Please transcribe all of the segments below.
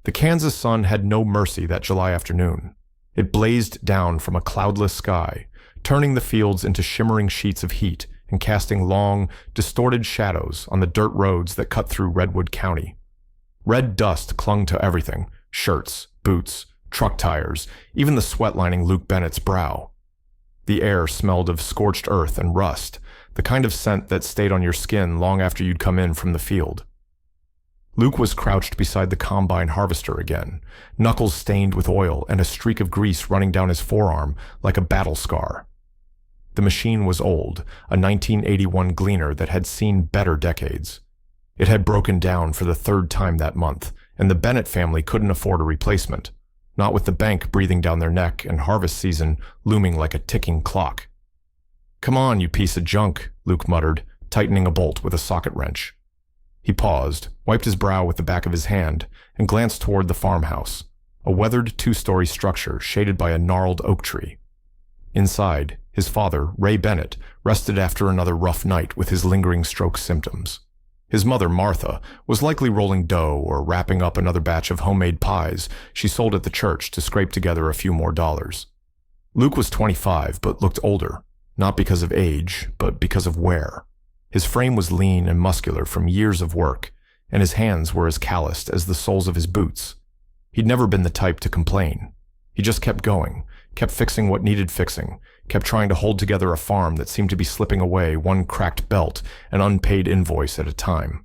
The Kansas sun had no mercy that July afternoon. It blazed down from a cloudless sky, turning the fields into shimmering sheets of heat and casting long, distorted shadows on the dirt roads that cut through Redwood County. Red dust clung to everything: shirts, boots, truck tires, even the sweat lining Luke Bennett's brow. The air smelled of scorched earth and rust, the kind of scent that stayed on your skin long after you'd come in from the field. Luke was crouched beside the combine harvester again, knuckles stained with oil and a streak of grease running down his forearm like a battle scar. The machine was old, a 1981 Gleaner that had seen better decades. It had broken down for the third time that month, and the Bennett family couldn't afford a replacement, not with the bank breathing down their neck and harvest season looming like a ticking clock. "Come on, you piece of junk," Luke muttered, tightening a bolt with a socket wrench. He paused, wiped his brow with the back of his hand, and glanced toward the farmhouse, a weathered two-story structure shaded by a gnarled oak tree. Inside, his father, Ray Bennett, rested after another rough night with his lingering stroke symptoms. His mother, Martha, was likely rolling dough or wrapping up another batch of homemade pies she sold at the church to scrape together a few more dollars. Luke was 25, but looked older, not because of age, but because of wear. His frame was lean and muscular from years of work, and his hands were as calloused as the soles of his boots. He'd never been the type to complain. He just kept going, kept fixing what needed fixing, kept trying to hold together a farm that seemed to be slipping away one cracked belt and unpaid invoice at a time.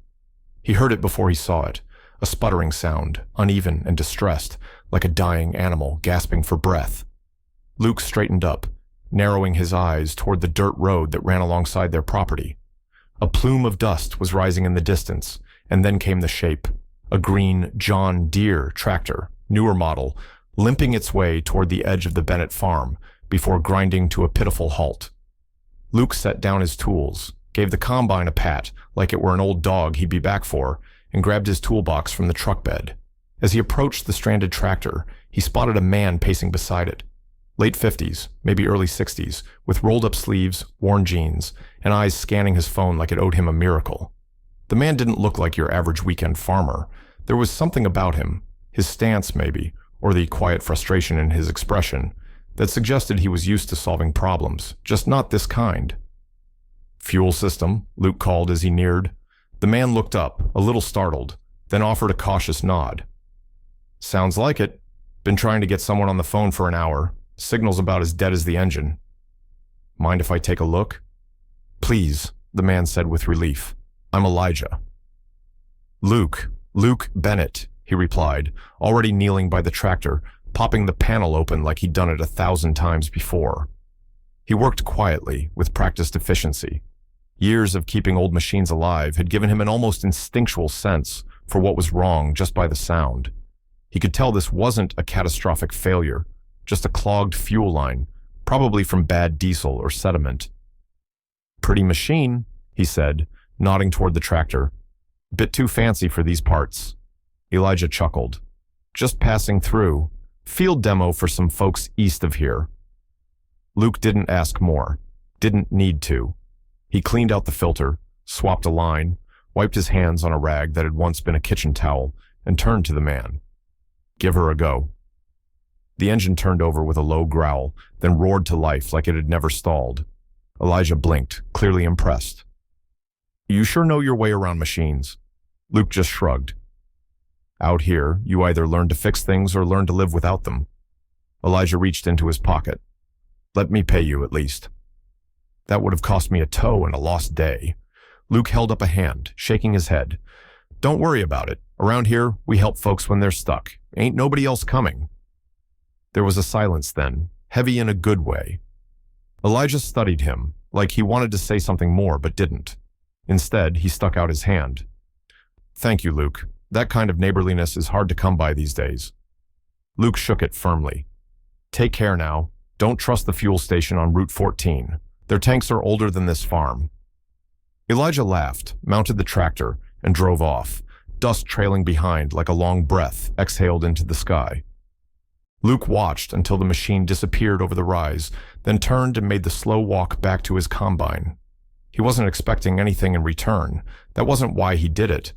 He heard it before he saw it, a sputtering sound, uneven and distressed, like a dying animal gasping for breath. Luke straightened up, narrowing his eyes toward the dirt road that ran alongside their property. A plume of dust was rising in the distance, and then came the shape, a green John Deere tractor, newer model, limping its way toward the edge of the Bennett farm before grinding to a pitiful halt. Luke set down his tools, gave the combine a pat like it were an old dog he'd be back for, and grabbed his toolbox from the truck bed. As he approached the stranded tractor, he spotted a man pacing beside it. Late 50s, maybe early 60s, with rolled-up sleeves, worn jeans, and eyes scanning his phone like it owed him a miracle. The man didn't look like your average weekend farmer. There was something about him, his stance maybe, or the quiet frustration in his expression, that suggested he was used to solving problems, just not this kind. "Fuel system," Luke called as he neared. The man looked up, a little startled, then offered a cautious nod. "Sounds like it. Been trying to get someone on the phone for an hour. Signal's about as dead as the engine." "Mind if I take a look?" "Please," the man said with relief. "I'm Elijah." Luke Bennett," he replied, already kneeling by the tractor, popping the panel open like he'd done it 1,000 times before. He worked quietly, with practiced efficiency. Years of keeping old machines alive had given him an almost instinctual sense for what was wrong just by the sound. He could tell this wasn't a catastrophic failure, just a clogged fuel line, probably from bad diesel or sediment. "Pretty machine," he said, nodding toward the tractor. "Bit too fancy for these parts." Elijah chuckled. "Just passing through. Field demo for some folks east of here." Luke didn't ask more. Didn't need to. He cleaned out the filter, swapped a line, wiped his hands on a rag that had once been a kitchen towel, and turned to the man. "Give her a go." The engine turned over with a low growl, then roared to life like it had never stalled. Elijah blinked, clearly impressed. "You sure know your way around machines." Luke just shrugged. "Out here, you either learn to fix things or learn to live without them." Elijah reached into his pocket. "Let me pay you, at least." "That would have cost me a toe and a lost day." Luke held up a hand, shaking his head. "Don't worry about it. Around here, we help folks when they're stuck. Ain't nobody else coming." There was a silence then, heavy in a good way. Elijah studied him, like he wanted to say something more but didn't. Instead, he stuck out his hand. "Thank you, Luke. That kind of neighborliness is hard to come by these days." Luke shook it firmly. "Take care now. Don't trust the fuel station on Route 14. Their tanks are older than this farm." Elijah laughed, mounted the tractor, and drove off, dust trailing behind like a long breath exhaled into the sky. Luke watched until the machine disappeared over the rise, then turned and made the slow walk back to his combine. He wasn't expecting anything in return. That wasn't why he did it.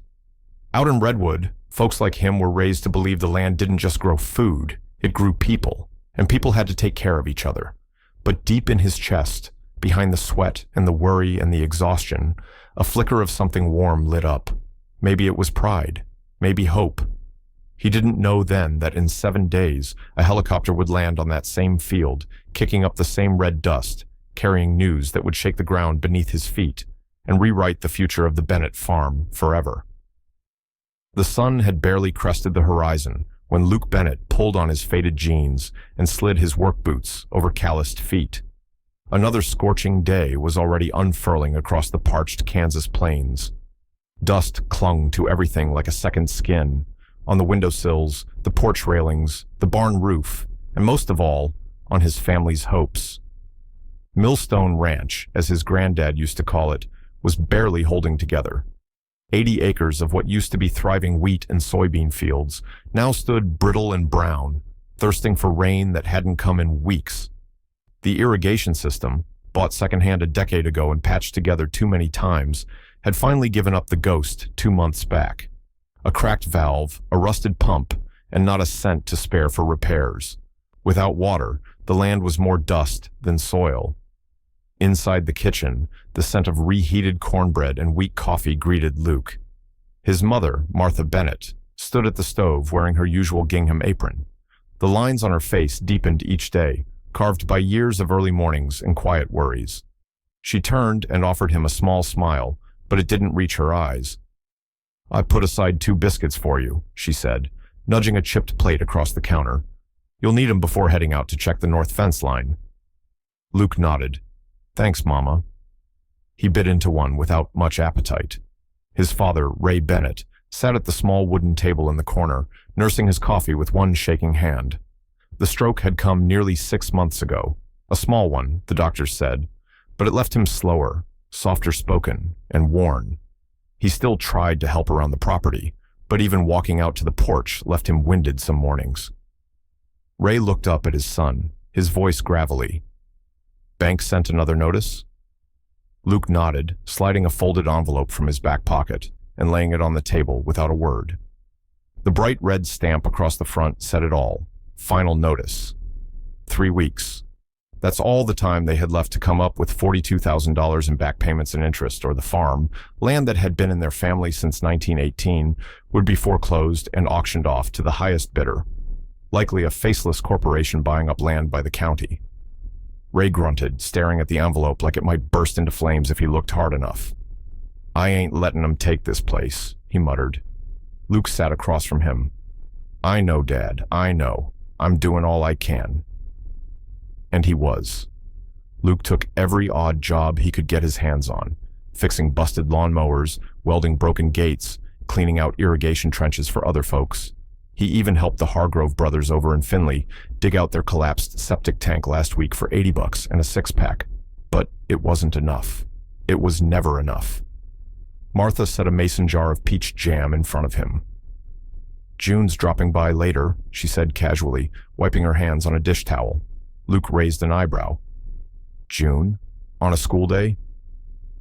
Out in Redwood, folks like him were raised to believe the land didn't just grow food, it grew people, and people had to take care of each other. But deep in his chest, behind the sweat and the worry and the exhaustion, a flicker of something warm lit up. Maybe it was pride, maybe hope. He didn't know then that in 7 days, a helicopter would land on that same field, kicking up the same red dust, carrying news that would shake the ground beneath his feet and rewrite the future of the Bennett farm forever. The sun had barely crested the horizon when Luke Bennett pulled on his faded jeans and slid his work boots over calloused feet. Another scorching day was already unfurling across the parched Kansas plains. Dust clung to everything like a second skin, on the windowsills, the porch railings, the barn roof, and most of all, on his family's hopes. Millstone Ranch, as his granddad used to call it, was barely holding together. 80 acres of what used to be thriving wheat and soybean fields now stood brittle and brown, thirsting for rain that hadn't come in weeks. The irrigation system, bought secondhand a decade ago and patched together too many times, had finally given up the ghost 2 months back. A cracked valve, a rusted pump, and not a cent to spare for repairs. Without water, the land was more dust than soil. Inside the kitchen, the scent of reheated cornbread and weak coffee greeted Luke. His mother, Martha Bennett, stood at the stove wearing her usual gingham apron. The lines on her face deepened each day, carved by years of early mornings and quiet worries. She turned and offered him a small smile, but it didn't reach her eyes. "I put aside 2 biscuits for you," she said, nudging a chipped plate across the counter. "You'll need 'em before heading out to check the north fence line." Luke nodded. "Thanks, Mama." He bit into one without much appetite. His father, Ray Bennett, sat at the small wooden table in the corner, nursing his coffee with one shaking hand. The stroke had come nearly 6 months ago. A small one, the doctors said, but it left him slower, softer spoken, and worn. He still tried to help around the property, but even walking out to the porch left him winded some mornings. Ray looked up at his son, his voice gravelly. "Bank sent another notice?" Luke nodded, sliding a folded envelope from his back pocket and laying it on the table without a word. The bright red stamp across the front said it all. Final notice. 3 weeks. That's all the time they had left to come up with $42,000 in back payments and interest, or the farm, land that had been in their family since 1918, would be foreclosed and auctioned off to the highest bidder, likely a faceless corporation buying up land by the county. Ray grunted, staring at the envelope like it might burst into flames if he looked hard enough. "I ain't letting 'em take this place," he muttered. Luke sat across from him. "I know, Dad, I know. I'm doing all I can." And he was. Luke took every odd job he could get his hands on, fixing busted lawnmowers, welding broken gates, cleaning out irrigation trenches for other folks. He even helped the Hargrove brothers over in Findlay dig out their collapsed septic tank last week for $80 and a 6-pack. But it wasn't enough. It was never enough. Martha set a mason jar of peach jam in front of him. "June's dropping by later," she said casually, wiping her hands on a dish towel. Luke raised an eyebrow. "June? On a school day?"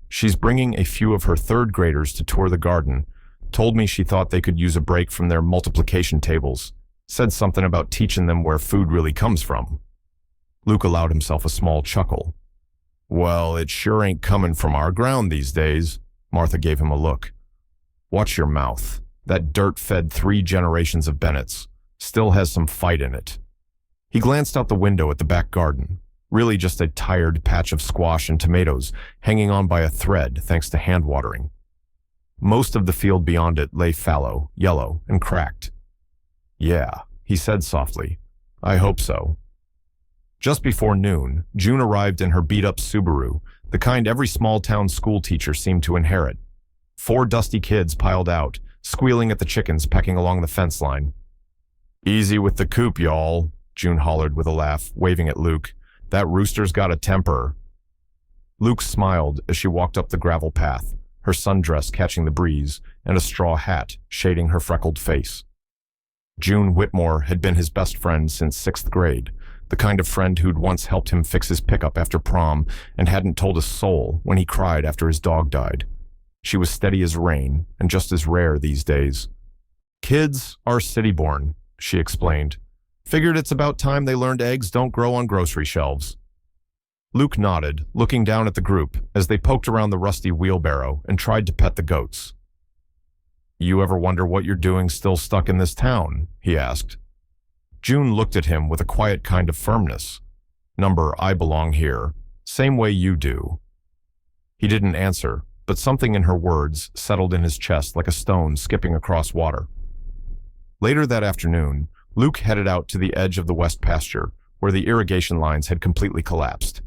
"She's bringing a few of her 3rd graders to tour the garden. Told me she thought they could use a break from their multiplication tables. Said something about teaching them where food really comes from." Luke allowed himself a small chuckle. "Well, it sure ain't coming from our ground these days." Martha gave him a look. "Watch your mouth. That dirt fed 3 generations of Bennetts. Still has some fight in it." He glanced out the window at the back garden, really just a tired patch of squash and tomatoes hanging on by a thread thanks to hand watering. Most of the field beyond it lay fallow, yellow, and cracked. "Yeah," he said softly. "I hope so." Just before noon, June arrived in her beat-up Subaru, the kind every small-town school teacher seemed to inherit. 4 dusty kids piled out, squealing at the chickens pecking along the fence line. "Easy with the coop, y'all," June hollered with a laugh, waving at Luke. "That rooster's got a temper." Luke smiled as she walked up the gravel path, her sundress catching the breeze and a straw hat shading her freckled face. June Whitmore had been his best friend since 6th grade, the kind of friend who'd once helped him fix his pickup after prom and hadn't told a soul when he cried after his dog died. She was steady as rain and just as rare these days. "Kids are city-born," she explained. "Figured it's about time they learned eggs don't grow on grocery shelves." Luke nodded, looking down at the group as they poked around the rusty wheelbarrow and tried to pet the goats. "You ever wonder what you're doing still stuck in this town?" he asked. June looked at him with a quiet kind of firmness. "Number, I belong here, same way you do." He didn't answer, but something in her words settled in his chest like a stone skipping across water. Later that afternoon, Luke headed out to the edge of the west pasture, where the irrigation lines had completely collapsed.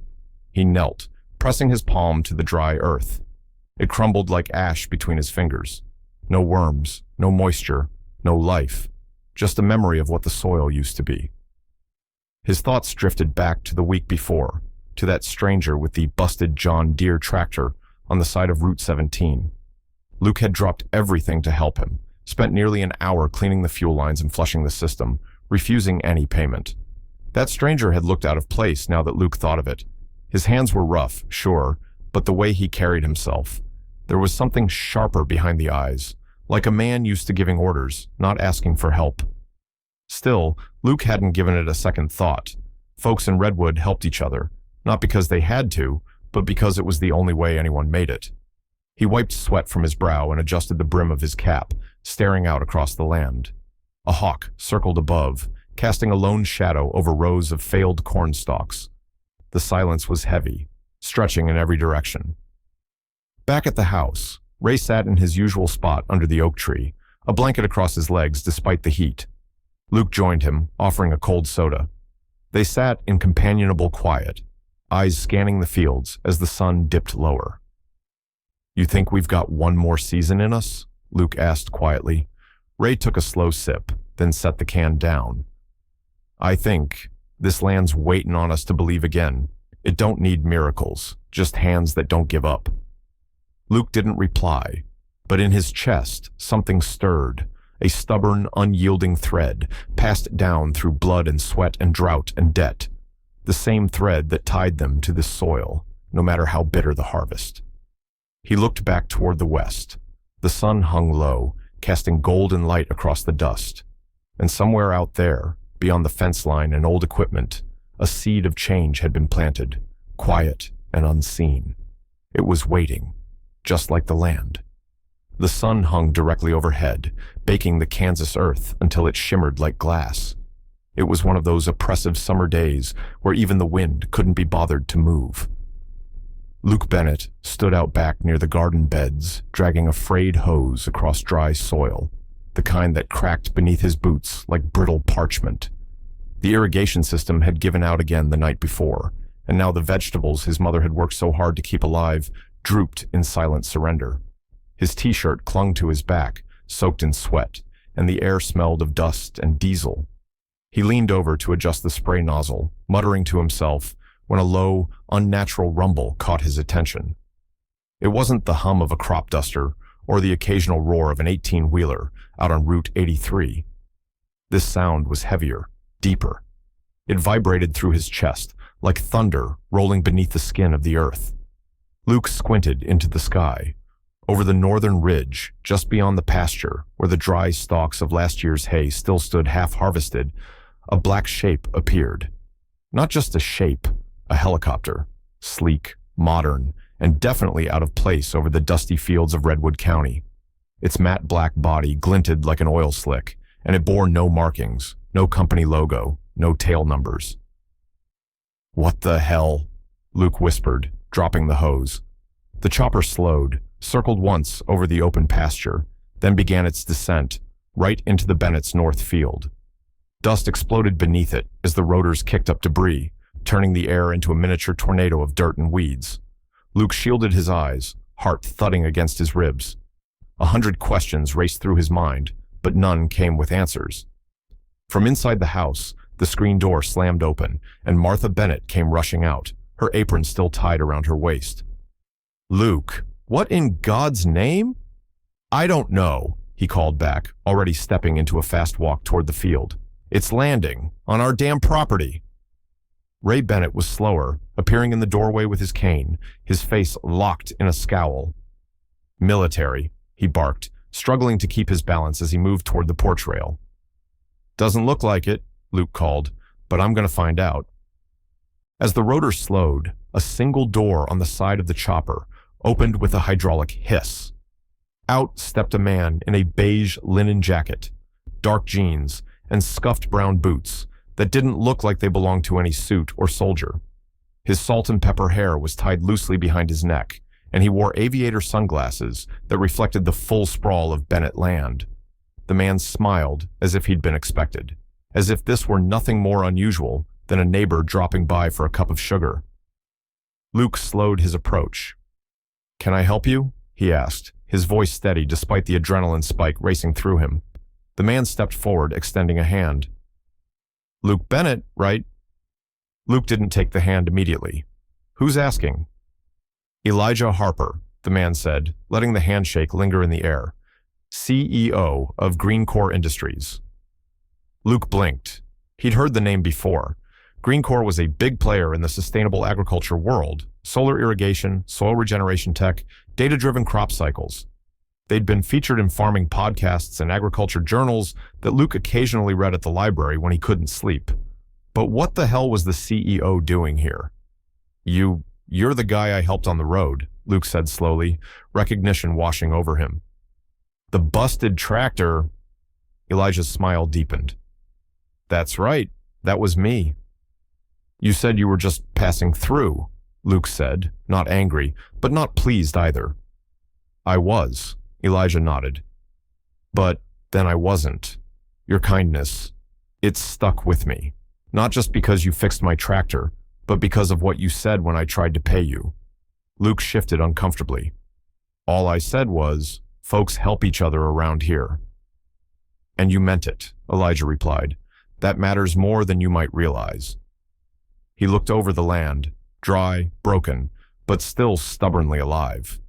He knelt, pressing his palm to the dry earth. It crumbled like ash between his fingers. No worms, no moisture, no life, just a memory of what the soil used to be. His thoughts drifted back to the week before, to that stranger with the busted John Deere tractor on the side of Route 17. Luke had dropped everything to help him, spent nearly an hour cleaning the fuel lines and flushing the system, refusing any payment. That stranger had looked out of place now that Luke thought of it. His hands were rough, sure, but the way he carried himself. There was something sharper behind the eyes, like a man used to giving orders, not asking for help. Still, Luke hadn't given it a second thought. Folks in Redwood helped each other, not because they had to, but because it was the only way anyone made it. He wiped sweat from his brow and adjusted the brim of his cap, staring out across the land. A hawk circled above, casting a lone shadow over rows of failed corn stalks. The silence was heavy, stretching in every direction. Back at the house, Ray sat in his usual spot under the oak tree, a blanket across his legs despite the heat. Luke joined him, offering a cold soda. They sat in companionable quiet, eyes scanning the fields as the sun dipped lower. "You think we've got one more season in us?" Luke asked quietly. Ray took a slow sip, then set the can down. "I think this land's waiting on us to believe again. It don't need miracles, just hands that don't give up." Luke didn't reply, but in his chest something stirred, a stubborn, unyielding thread passed down through blood and sweat and drought and debt, the same thread that tied them to this soil, no matter how bitter the harvest. He looked back toward the west. The sun hung low, casting golden light across the dust, and somewhere out there, beyond the fence line and old equipment, a seed of change had been planted, quiet and unseen. It was waiting, just like the land. The sun hung directly overhead, baking the Kansas earth until it shimmered like glass. It was one of those oppressive summer days where even the wind couldn't be bothered to move. Luke Bennett stood out back near the garden beds, dragging a frayed hose across dry soil, the kind that cracked beneath his boots like brittle parchment. The irrigation system had given out again the night before, and now the vegetables his mother had worked so hard to keep alive drooped in silent surrender. His t-shirt clung to his back, soaked in sweat, and the air smelled of dust and diesel. He leaned over to adjust the spray nozzle, muttering to himself, when a low, unnatural rumble caught his attention. It wasn't the hum of a crop duster or the occasional roar of an 18-wheeler out on Route 83. This sound was heavier, deeper. It vibrated through his chest, like thunder rolling beneath the skin of the earth. Luke squinted into the sky. Over the northern ridge, just beyond the pasture, where the dry stalks of last year's hay still stood half-harvested, a black shape appeared. Not just a shape, a helicopter, sleek, modern, and definitely out of place over the dusty fields of Redwood County. Its matte black body glinted like an oil slick, and it bore no markings, no company logo, no tail numbers. "What the hell?" Luke whispered, dropping the hose. The chopper slowed, circled once over the open pasture, then began its descent, right into the Bennett's north field. Dust exploded beneath it as the rotors kicked up debris, turning the air into a miniature tornado of dirt and weeds. Luke shielded his eyes, heart thudding against his ribs. 100 questions raced through his mind, but none came with answers. From inside the house, the screen door slammed open, and Martha Bennett came rushing out, her apron still tied around her waist. "Luke, what in God's name?" "I don't know," he called back, already stepping into a fast walk toward the field. "It's landing, on our damn property." Ray Bennett was slower, appearing in the doorway with his cane, his face locked in a scowl. Military, he barked, struggling to keep his balance as he moved toward the porch rail. Doesn't look like it, Luke called, but I'm going to find out. As the rotor slowed, a single door on the side of the chopper opened with a hydraulic hiss. Out stepped a man in a beige linen jacket, dark jeans, and scuffed brown boots that didn't look like they belonged to any suit or soldier. His salt and pepper hair was tied loosely behind his neck, and he wore aviator sunglasses that reflected the full sprawl of Bennett land. The man smiled as if he'd been expected, as if this were nothing more unusual than a neighbor dropping by for a cup of sugar. Luke slowed his approach. "Can I help you?" he asked, his voice steady despite the adrenaline spike racing through him. The man stepped forward, extending a hand. "Luke Bennett, right?" Luke didn't take the hand immediately. "Who's asking?" "Elijah Harper," the man said, letting the handshake linger in the air. "CEO of Greencore Industries." Luke blinked. He'd heard the name before. Greencore was a big player in the sustainable agriculture world: solar irrigation, soil regeneration tech, data-driven crop cycles. They'd been featured in farming podcasts and agriculture journals that Luke occasionally read at the library when he couldn't sleep. But what the hell was the CEO doing here? You're the guy I helped on the road," Luke said slowly, recognition washing over him. "The busted tractor." Elijah's smile deepened. "That's right, that was me." "You said you were just passing through," Luke said, not angry, but not pleased either. "I was," Elijah nodded. "But then I wasn't. Your kindness, it stuck with me. Not just because you fixed my tractor, but because of what you said when I tried to pay you." Luke shifted uncomfortably. "All I said was, folks help each other around here." "And you meant it," Elijah replied. "That matters more than you might realize." He looked over the land, dry, broken, but still stubbornly alive.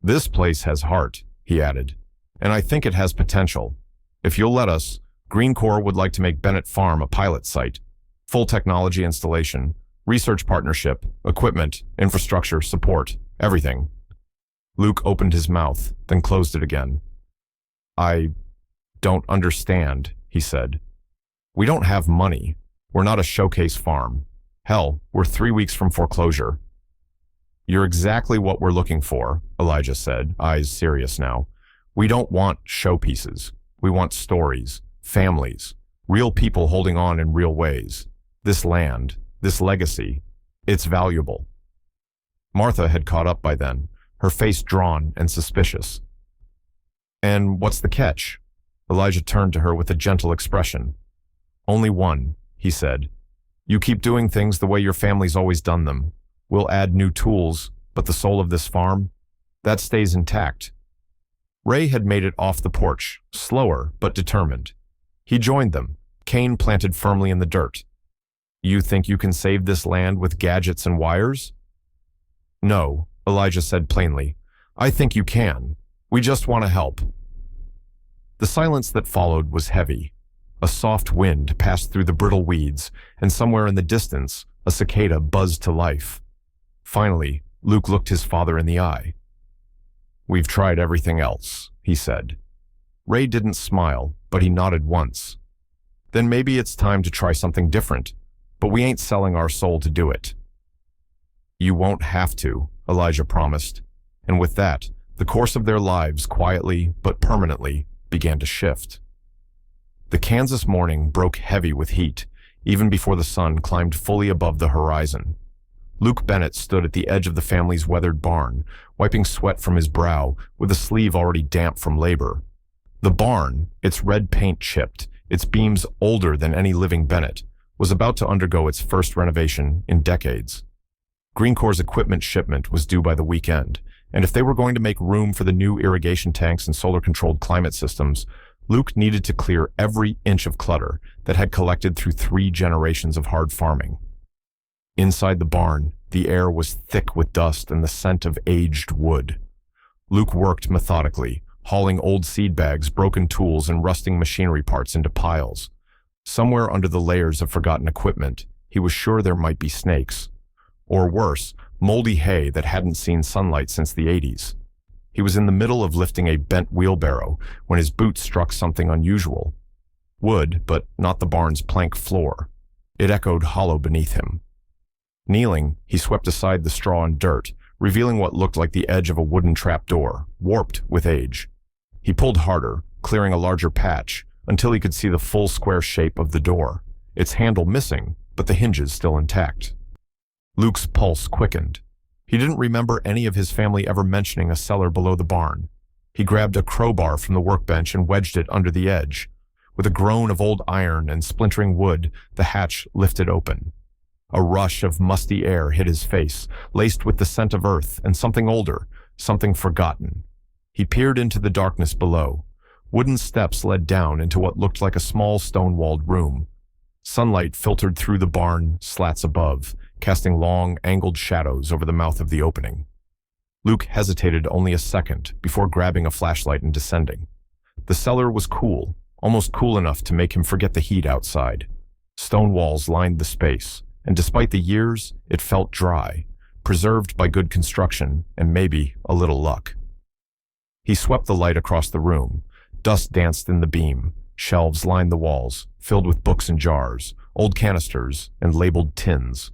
"This place has heart," he added, "and I think it has potential. If you'll let us, Greencore would like to make Bennett Farm a pilot site. Full technology installation, research partnership, equipment, infrastructure, support, everything." Luke opened his mouth, then closed it again. "I don't understand," he said. "We don't have money. We're not a showcase farm. Hell, we're 3 weeks from foreclosure." "You're exactly what we're looking for," Elijah said, eyes serious now. "We don't want showpieces. We want stories, families, real people holding on in real ways. This land, this legacy, it's valuable." Martha had caught up by then, her face drawn and suspicious. "And what's the catch?" Elijah turned to her with a gentle expression. "Only one," he said. "You keep doing things the way your family's always done them. We'll add new tools, but the soul of this farm, that stays intact." Ray had made it off the porch, slower but determined. He joined them, cane planted firmly in the dirt. "You think you can save this land with gadgets and wires?" "No," Elijah said plainly. "I think you can. We just want to help." The silence that followed was heavy. A soft wind passed through the brittle weeds, and somewhere in the distance, a cicada buzzed to life. Finally, Luke looked his father in the eye. "We've tried everything else," he said. Ray didn't smile, but he nodded once. "Then maybe it's time to try something different, but we ain't selling our soul to do it." "You won't have to," Elijah promised, and with that, the course of their lives quietly but permanently began to shift. The Kansas morning broke heavy with heat, even before the sun climbed fully above the horizon. Luke Bennett stood at the edge of the family's weathered barn, wiping sweat from his brow with a sleeve already damp from labor. The barn, its red paint chipped, its beams older than any living Bennett, was about to undergo its first renovation in decades. Greencore's equipment shipment was due by the weekend, and if they were going to make room for the new irrigation tanks and solar-controlled climate systems, Luke needed to clear every inch of clutter that had collected through 3 generations of hard farming. Inside the barn, the air was thick with dust and the scent of aged wood. Luke worked methodically, hauling old seed bags, broken tools, and rusting machinery parts into piles. Somewhere under the layers of forgotten equipment, he was sure there might be snakes. Or worse, moldy hay that hadn't seen sunlight since the 80s. He was in the middle of lifting a bent wheelbarrow when his boot struck something unusual. Wood, but not the barn's plank floor. It echoed hollow beneath him. Kneeling, he swept aside the straw and dirt, revealing what looked like the edge of a wooden trapdoor, warped with age. He pulled harder, clearing a larger patch, until he could see the full square shape of the door, its handle missing, but the hinges still intact. Luke's pulse quickened. He didn't remember any of his family ever mentioning a cellar below the barn. He grabbed a crowbar from the workbench and wedged it under the edge. With a groan of old iron and splintering wood, the hatch lifted open. A rush of musty air hit his face, laced with the scent of earth and something older, something forgotten. He peered into the darkness below. Wooden steps led down into what looked like a small stone-walled room. Sunlight filtered through the barn slats above, casting long, angled shadows over the mouth of the opening. Luke hesitated only a second before grabbing a flashlight and descending. The cellar was cool, almost cool enough to make him forget the heat outside. Stone walls lined the space, and despite the years, it felt dry, preserved by good construction and maybe a little luck. He swept the light across the room. Dust danced in the beam. Shelves lined the walls, filled with books and jars, old canisters, and labeled tins.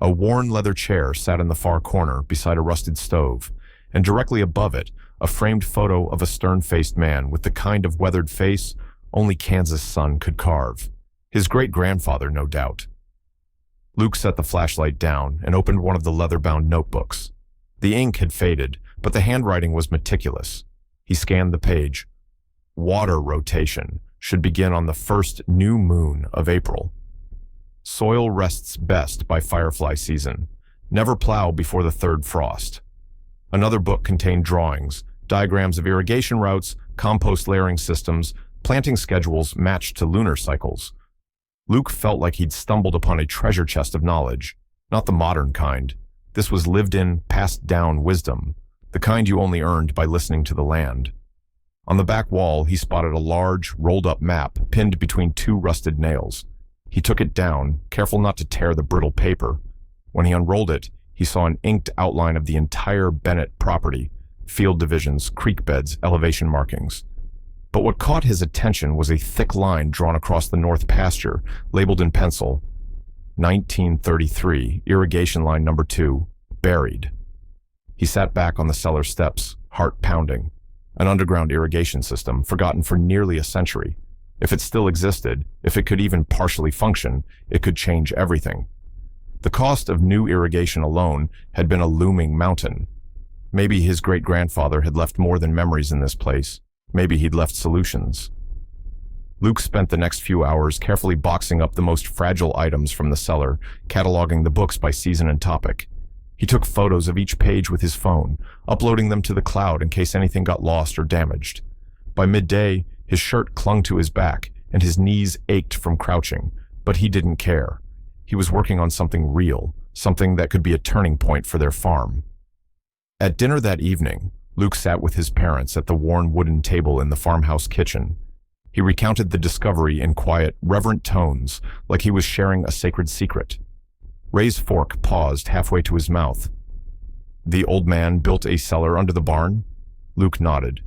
A worn leather chair sat in the far corner beside a rusted stove, and directly above it, a framed photo of a stern-faced man with the kind of weathered face only Kansas sun could carve. His great-grandfather, no doubt. Luke set the flashlight down and opened one of the leather-bound notebooks. The ink had faded, but the handwriting was meticulous. He scanned the page. Water rotation should begin on the first new moon of April. Soil rests best by firefly season. Never plow before the third frost. Another book contained drawings, diagrams of irrigation routes, compost layering systems, planting schedules matched to lunar cycles. Luke felt like he'd stumbled upon a treasure chest of knowledge, not the modern kind. This was lived-in, passed-down wisdom, the kind you only earned by listening to the land. On the back wall, he spotted a large, rolled-up map pinned between two rusted nails. He took it down, careful not to tear the brittle paper. When he unrolled it, he saw an inked outline of the entire Bennett property, field divisions, creek beds, elevation markings. But what caught his attention was a thick line drawn across the north pasture, labeled in pencil, 1933, irrigation line number 2, buried. He sat back on the cellar steps, heart pounding. An underground irrigation system, forgotten for nearly a century. If it still existed, if it could even partially function, it could change everything. The cost of new irrigation alone had been a looming mountain. Maybe his great-grandfather had left more than memories in this place. Maybe he'd left solutions. Luke spent the next few hours carefully boxing up the most fragile items from the cellar, cataloging the books by season and topic. He took photos of each page with his phone, uploading them to the cloud in case anything got lost or damaged. By midday, his shirt clung to his back and his knees ached from crouching, but he didn't care. He was working on something real, something that could be a turning point for their farm. At dinner that evening, Luke sat with his parents at the worn wooden table in the farmhouse kitchen. He recounted the discovery in quiet, reverent tones, like he was sharing a sacred secret. Ray's fork paused halfway to his mouth. The old man built a cellar under the barn? Luke nodded.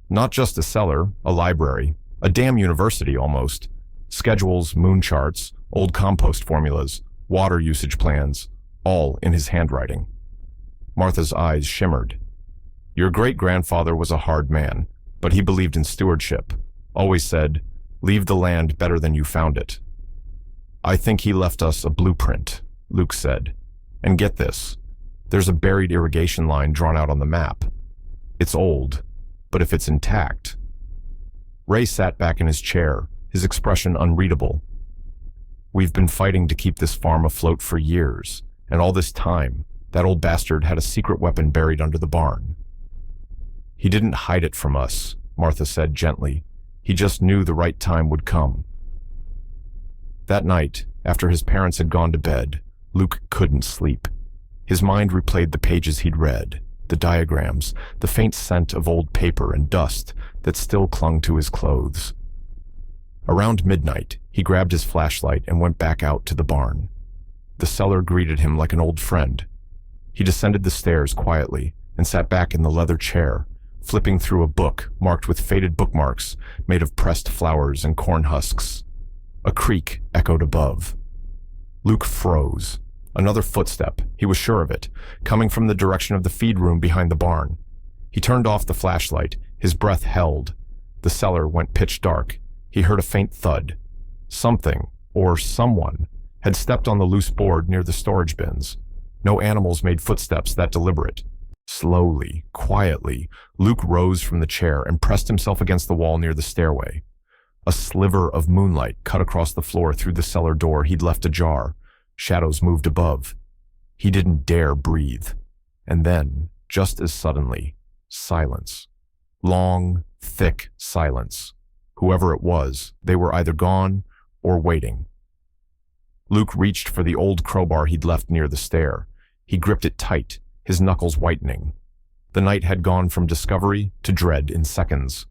Not just a cellar, a library, a damn university almost. Schedules, moon charts, old compost formulas, water usage plans, all in his handwriting. Martha's eyes shimmered. Your great-grandfather was a hard man, but he believed in stewardship. Always said, leave the land better than you found it. I think he left us a blueprint, Luke said. And get this, there's a buried irrigation line drawn out on the map. It's old, but if it's intact... Ray sat back in his chair, his expression unreadable. We've been fighting to keep this farm afloat for years, and all this time, that old bastard had a secret weapon buried under the barn. He didn't hide it from us, Martha said gently. He just knew the right time would come. That night, after his parents had gone to bed, Luke couldn't sleep. His mind replayed the pages he'd read, the diagrams, the faint scent of old paper and dust that still clung to his clothes. Around midnight, he grabbed his flashlight and went back out to the barn. The cellar greeted him like an old friend. He descended the stairs quietly and sat back in the leather chair, flipping through a book marked with faded bookmarks made of pressed flowers and corn husks. A creak echoed above. Luke froze. Another footstep, he was sure of it, coming from the direction of the feed room behind the barn. He turned off the flashlight, his breath held. The cellar went pitch dark. He heard a faint thud. Something, or someone, had stepped on the loose board near the storage bins. No animals made footsteps that deliberate. Slowly, quietly, Luke rose from the chair and pressed himself against the wall near the stairway. A sliver of moonlight cut across the floor through the cellar door he'd left ajar. Shadows moved above. He didn't dare breathe. And then, just as suddenly, silence. Long, thick silence. Whoever it was, they were either gone or waiting. Luke reached for the old crowbar he'd left near the stair. He gripped it tight, his knuckles whitening. The night had gone from discovery to dread in seconds.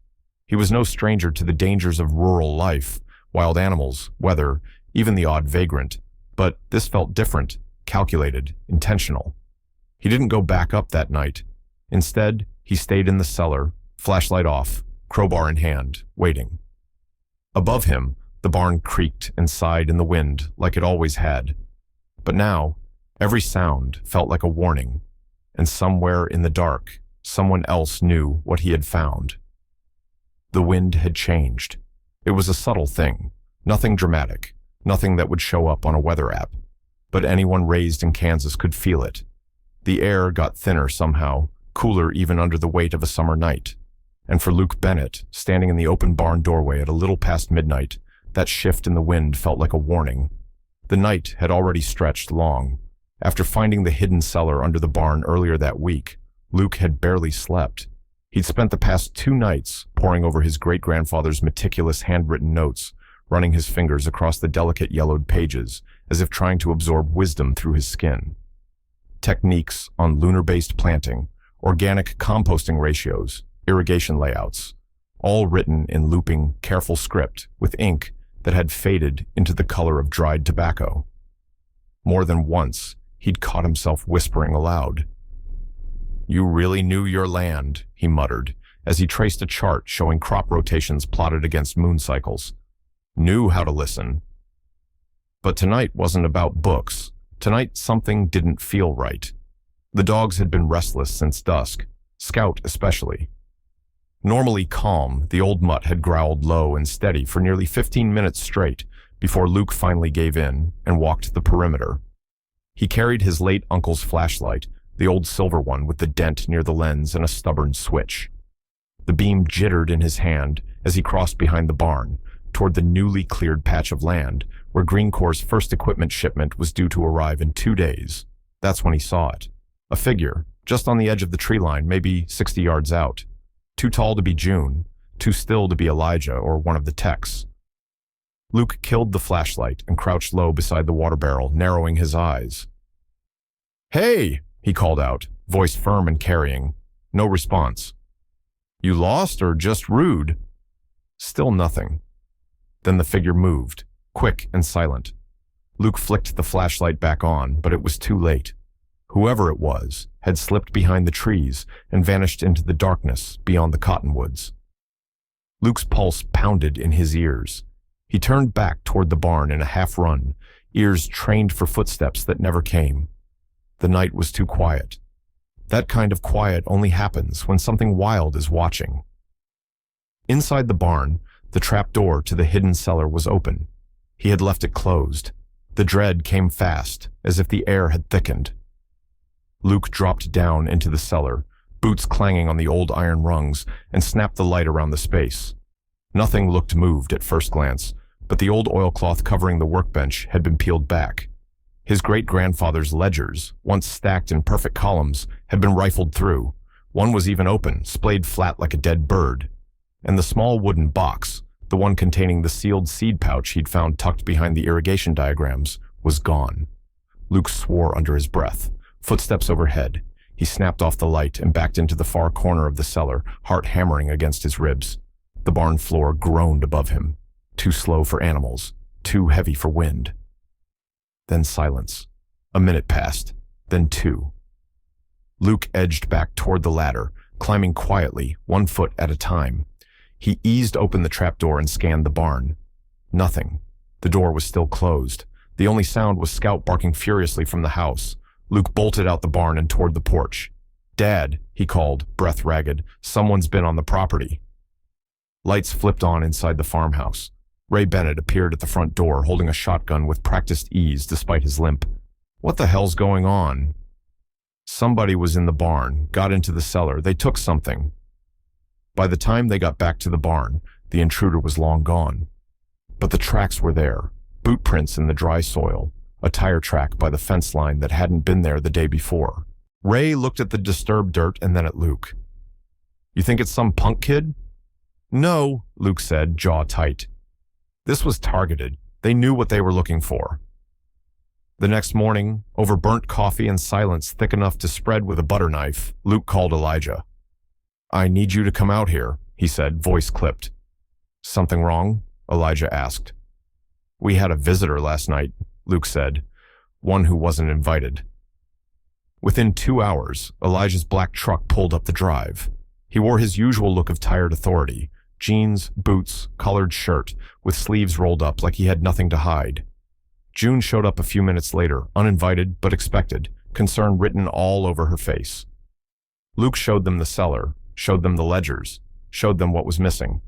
He was no stranger to the dangers of rural life, wild animals, weather, even the odd vagrant. But this felt different, calculated, intentional. He didn't go back up that night. Instead, he stayed in the cellar, flashlight off, crowbar in hand, waiting. Above him, the barn creaked and sighed in the wind like it always had. But now, every sound felt like a warning, and somewhere in the dark, someone else knew what he had found. The wind had changed. It was a subtle thing, nothing dramatic, nothing that would show up on a weather app. But anyone raised in Kansas could feel it. The air got thinner somehow, cooler even under the weight of a summer night. And for Luke Bennett, standing in the open barn doorway at a little past midnight, that shift in the wind felt like a warning. The night had already stretched long. After finding the hidden cellar under the barn earlier that week, Luke had barely slept. He'd spent the past 2 nights poring over his great-grandfather's meticulous handwritten notes, running his fingers across the delicate yellowed pages, as if trying to absorb wisdom through his skin. Techniques on lunar-based planting, organic composting ratios, irrigation layouts, all written in looping, careful script with ink that had faded into the color of dried tobacco. More than once, he'd caught himself whispering aloud. "You really knew your land," he muttered, as he traced a chart showing crop rotations plotted against moon cycles. Knew how to listen. But tonight wasn't about books. Tonight something didn't feel right. The dogs had been restless since dusk, Scout especially. Normally calm, the old mutt had growled low and steady for nearly 15 minutes straight before Luke finally gave in and walked the perimeter. He carried his late uncle's flashlight, the old silver one with the dent near the lens and a stubborn switch. The beam jittered in his hand as he crossed behind the barn, toward the newly cleared patch of land where Green Corps' first equipment shipment was due to arrive in 2 days. That's when he saw it. A figure, just on the edge of the tree line, maybe 60 yards out. Too tall to be June, too still to be Elijah or one of the techs. Luke killed the flashlight and crouched low beside the water barrel, narrowing his eyes. "Hey!" he called out, voice firm and carrying. No response. "You lost or just rude?" Still nothing. Then the figure moved, quick and silent. Luke flicked the flashlight back on, but it was too late. Whoever it was had slipped behind the trees and vanished into the darkness beyond the cottonwoods. Luke's pulse pounded in his ears. He turned back toward the barn in a half-run, ears trained for footsteps that never came. The night was too quiet. That kind of quiet only happens when something wild is watching. Inside the barn, the trapdoor to the hidden cellar was open. He had left it closed. The dread came fast, as if the air had thickened. Luke dropped down into the cellar, boots clanging on the old iron rungs, and snapped the light around the space. Nothing looked moved at first glance, but the old oilcloth covering the workbench had been peeled back. His great-grandfather's ledgers, once stacked in perfect columns, had been rifled through. One was even open, splayed flat like a dead bird. And the small wooden box, the one containing the sealed seed pouch he'd found tucked behind the irrigation diagrams, was gone. Luke swore under his breath. Footsteps overhead. He snapped off the light and backed into the far corner of the cellar, heart hammering against his ribs. The barn floor groaned above him. Too slow for animals, too heavy for wind. Then silence. A minute passed, then 2. Luke edged back toward the ladder, climbing quietly, 1 foot at a time. He eased open the trapdoor and scanned the barn. Nothing. The door was still closed. The only sound was Scout barking furiously from the house. Luke bolted out the barn and toward the porch. "Dad," he called, breath ragged, "someone's been on the property." Lights flipped on inside the farmhouse. Ray Bennett appeared at the front door, holding a shotgun with practiced ease despite his limp. "What the hell's going on?" "Somebody was in the barn, got into the cellar. They took something." By the time they got back to the barn, the intruder was long gone. But the tracks were there, boot prints in the dry soil, a tire track by the fence line that hadn't been there the day before. Ray looked at the disturbed dirt and then at Luke. "You think it's some punk kid?" "No," Luke said, jaw tight. "This was targeted. They knew what they were looking for." The next morning, over burnt coffee and silence thick enough to spread with a butter knife, Luke called Elijah. "I need you to come out here," he said, voice clipped. "Something wrong?" Elijah asked. "We had a visitor last night," Luke said, "one who wasn't invited." Within 2 hours, Elijah's black truck pulled up the drive. He wore his usual look of tired authority, jeans, boots, collared shirt, with sleeves rolled up like he had nothing to hide. June showed up a few minutes later, uninvited but expected, concern written all over her face. Luke showed them the cellar, showed them the ledgers, showed them what was missing.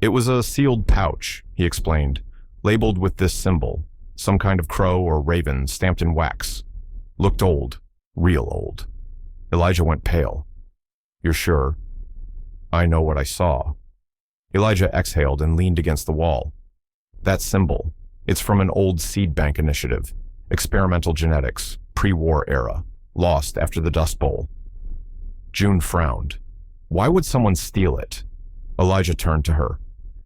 "It was a sealed pouch," he explained, labeled with this symbol, some kind of crow or raven stamped in wax. Looked old, real old. Elijah went pale. "You're sure?" "I know what I saw." Elijah exhaled and leaned against the wall. "That symbol, it's from an old seed bank initiative, experimental genetics, pre-war era, lost after the Dust Bowl." June frowned. "Why would someone steal it?" Elijah turned to her.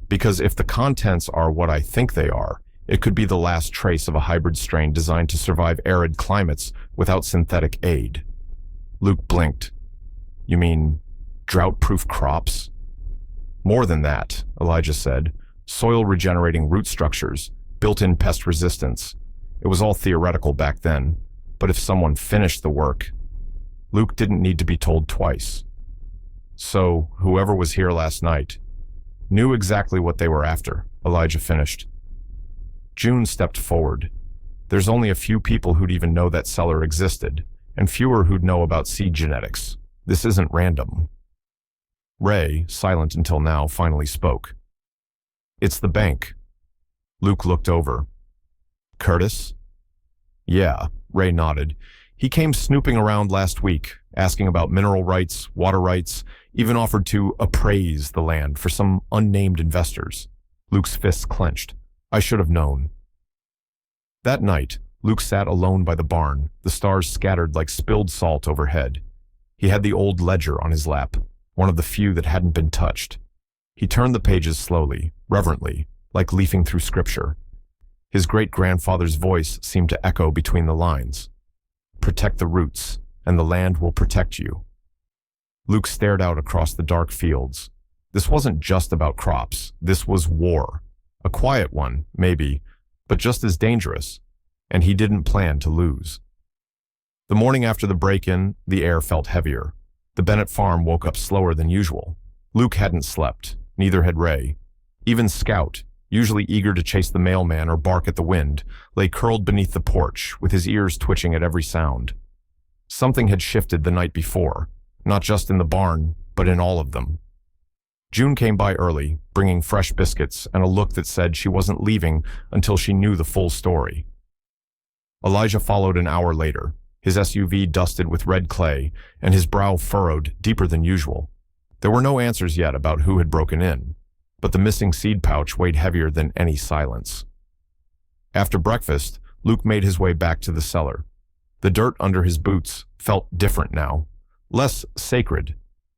"Because if the contents are what I think they are, it could be the last trace of a hybrid strain designed to survive arid climates without synthetic aid." Luke blinked. "You mean drought-proof crops?" "More than that," Elijah said. "Soil-regenerating root structures, built-in pest resistance. It was all theoretical back then, but if someone finished the work..." Luke didn't need to be told twice. "So, whoever was here last night knew exactly what they were after," Elijah finished. June stepped forward. "There's only a few people who'd even know that cellar existed, and fewer who'd know about seed genetics. This isn't random." Ray, silent until now, finally spoke. "It's the bank." Luke looked over. "Curtis?" "Yeah," Ray nodded. "He came snooping around last week, asking about mineral rights, water rights, even offered to appraise the land for some unnamed investors." Luke's fists clenched. "I should have known." That night, Luke sat alone by the barn, the stars scattered like spilled salt overhead. He had the old ledger on his lap, one of the few that hadn't been touched. He turned the pages slowly, reverently, like leafing through scripture. His great-grandfather's voice seemed to echo between the lines. "Protect the roots, and the land will protect you." Luke stared out across the dark fields. This wasn't just about crops. This was war. A quiet one, maybe, but just as dangerous, and he didn't plan to lose. The morning after the break-in, the air felt heavier. The Bennett farm woke up slower than usual. Luke hadn't slept, neither had Ray. Even Scout, usually eager to chase the mailman or bark at the wind, lay curled beneath the porch, with his ears twitching at every sound. Something had shifted the night before, not just in the barn, but in all of them. June came by early, bringing fresh biscuits and a look that said she wasn't leaving until she knew the full story. Elijah followed an hour later, his SUV dusted with red clay and his brow furrowed deeper than usual. There were no answers yet about who had broken in, but the missing seed pouch weighed heavier than any silence. After breakfast, Luke made his way back to the cellar. The dirt under his boots felt different now, less sacred,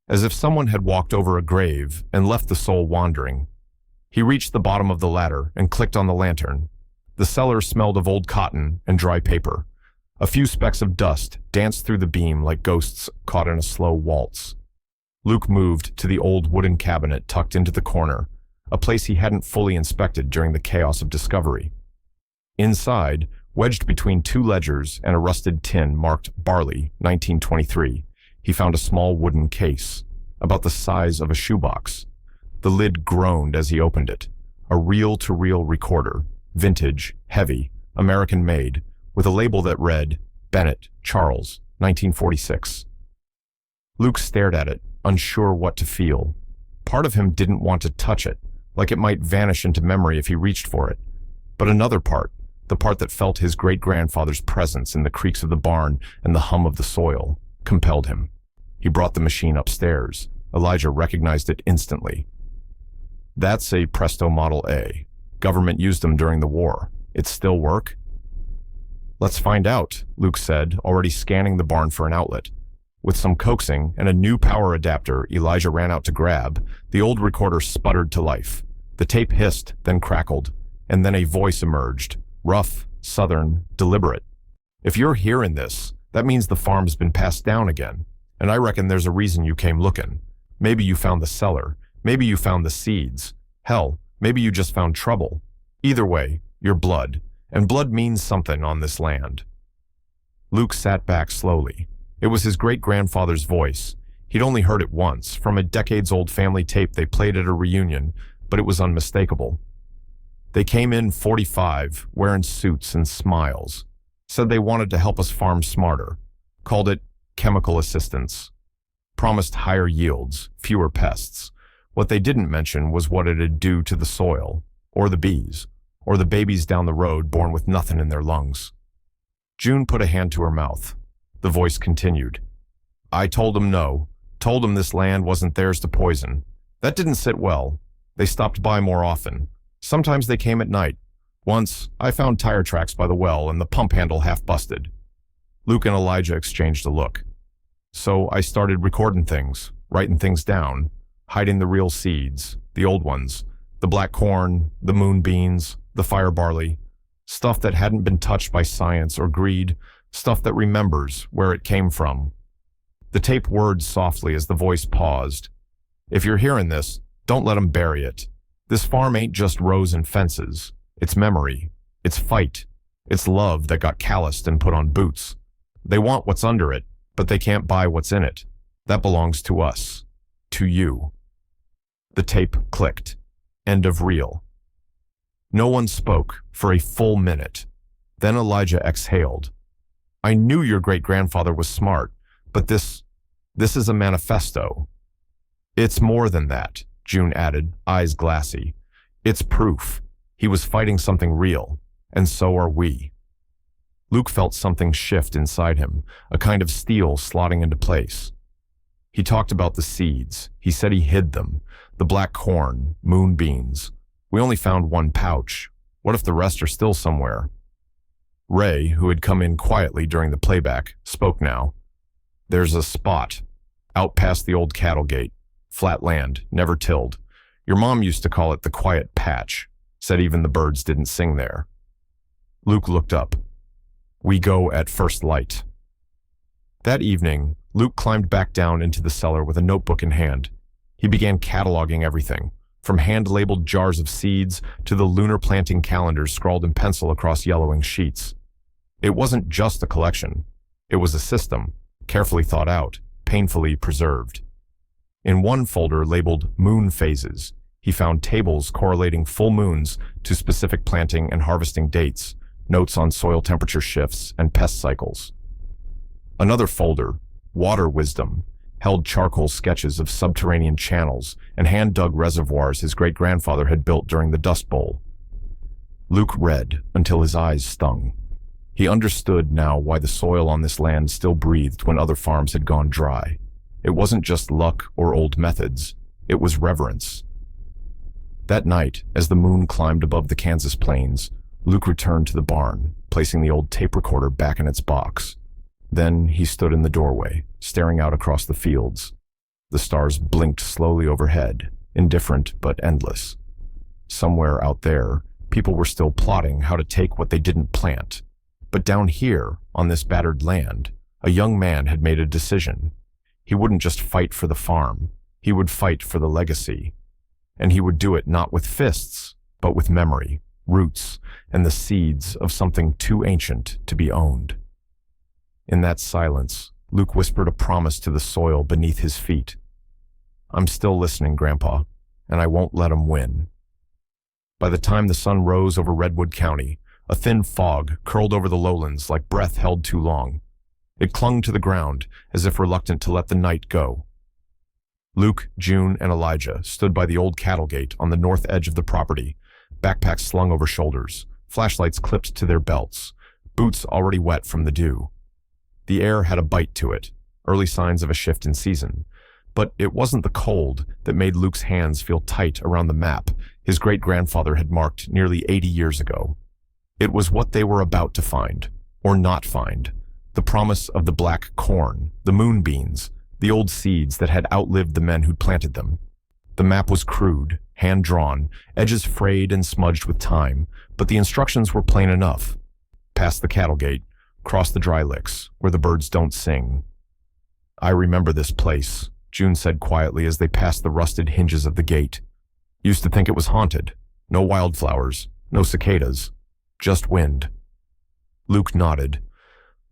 as if someone had walked over a grave and left the soul wandering. He reached the bottom of the ladder and clicked on the lantern. The cellar smelled of old cotton and dry paper. A few specks of dust danced through the beam like ghosts caught in a slow waltz. Luke moved to the old wooden cabinet tucked into the corner, a place he hadn't fully inspected during the chaos of discovery. Inside, wedged between two ledgers and a rusted tin marked Barley, 1923, He found a small wooden case, about the size of a shoebox. The lid groaned as he opened it. A reel-to-reel recorder, vintage, heavy, American-made, with a label that read, Bennett, Charles, 1946. Luke stared at it, unsure what to feel. Part of him didn't want to touch it, like it might vanish into memory if he reached for it. But another part, the part that felt his great-grandfather's presence in the creaks of the barn and the hum of the soil, compelled him. He brought the machine upstairs. Elijah recognized it instantly. That's a Presto Model A. Government used them during the war. It still work? Let's find out, Luke said, already scanning the barn for an outlet. With some coaxing and a new power adapter Elijah ran out to grab, the old recorder sputtered to life. The tape hissed, then crackled, and then a voice emerged, rough, southern, deliberate. If you're hearing this, that means the farm's been passed down again, and I reckon there's a reason you came looking. Maybe you found the cellar, maybe you found the seeds. Hell, maybe you just found trouble. Either way, you're blood, and blood means something on this land. Luke sat back slowly. It was his great-grandfather's voice. He'd only heard it once, from a decades-old family tape they played at a reunion, but it was unmistakable. They came in 45, wearing suits and smiles. Said they wanted to help us farm smarter. Called it chemical assistance. Promised higher yields, fewer pests. What they didn't mention was what it'd do to the soil, or the bees, or the babies down the road born with nothing in their lungs. June put a hand to her mouth. The voice continued. I told them no. Told them this land wasn't theirs to poison. That didn't sit well. They stopped by more often. Sometimes they came at night. Once, I found tire tracks by the well and the pump handle half busted. Luke and Elijah exchanged a look. So I started recording things, writing things down, hiding the real seeds, the old ones, the black corn, the moon beans, the fire barley, stuff that hadn't been touched by science or greed, stuff that remembers where it came from. The tape whirred softly as the voice paused. If you're hearing this, don't let them bury it. This farm ain't just rows and fences. It's memory. It's fight. It's love that got calloused and put on boots. They want what's under it, but they can't buy what's in it. That belongs to us. To you. The tape clicked. End of reel. No one spoke for a full minute. Then Elijah exhaled. I knew your great-grandfather was smart, but this is a manifesto. It's more than that, June added, eyes glassy. It's proof. He was fighting something real, and so are we. Luke felt something shift inside him, a kind of steel slotting into place. He talked about the seeds. He said he hid them. The black corn, moon beans. We only found one pouch. What if the rest are still somewhere? Ray, who had come in quietly during the playback, spoke now. There's a spot, out past the old cattle gate. Flat land, never tilled. Your mom used to call it the quiet patch. Said even the birds didn't sing there. Luke looked up. We go at first light. That evening, Luke climbed back down into the cellar with a notebook in hand. He began cataloging everything, from hand-labeled jars of seeds to the lunar planting calendars scrawled in pencil across yellowing sheets. It wasn't just a collection. It was a system, carefully thought out, painfully preserved. In one folder labeled Moon Phases, he found tables correlating full moons to specific planting and harvesting dates, notes on soil temperature shifts and pest cycles. Another folder, Water Wisdom, held charcoal sketches of subterranean channels and hand-dug reservoirs his great-grandfather had built during the Dust Bowl. Luke read until his eyes stung. He understood now why the soil on this land still breathed when other farms had gone dry. It wasn't just luck or old methods. It was reverence. That night, as the moon climbed above the Kansas plains, Luke returned to the barn, placing the old tape recorder back in its box. Then he stood in the doorway, staring out across the fields. The stars blinked slowly overhead, indifferent but endless. Somewhere out there, people were still plotting how to take what they didn't plant. But down here, on this battered land, a young man had made a decision. He wouldn't just fight for the farm. He would fight for the legacy. And he would do it not with fists, but with memory, roots, and the seeds of something too ancient to be owned. In that silence, Luke whispered a promise to the soil beneath his feet. "I'm still listening, Grandpa, and I won't let 'em win." By the time the sun rose over Redwood County, a thin fog curled over the lowlands like breath held too long. It clung to the ground, as if reluctant to let the night go. Luke, June, and Elijah stood by the old cattle gate on the north edge of the property, backpacks slung over shoulders, flashlights clipped to their belts, boots already wet from the dew. The air had a bite to it, early signs of a shift in season. But it wasn't the cold that made Luke's hands feel tight around the map his great-grandfather had marked nearly 80 years ago. It was what they were about to find, or not find, the promise of the black corn, the moonbeans, the old seeds that had outlived the men who'd planted them. The map was crude, hand-drawn, edges frayed and smudged with time, but the instructions were plain enough. Past the cattle gate, cross the dry licks, where the birds don't sing. "I remember this place," June said quietly as they passed the rusted hinges of the gate. "Used to think it was haunted. No wildflowers, no cicadas, just wind." Luke nodded.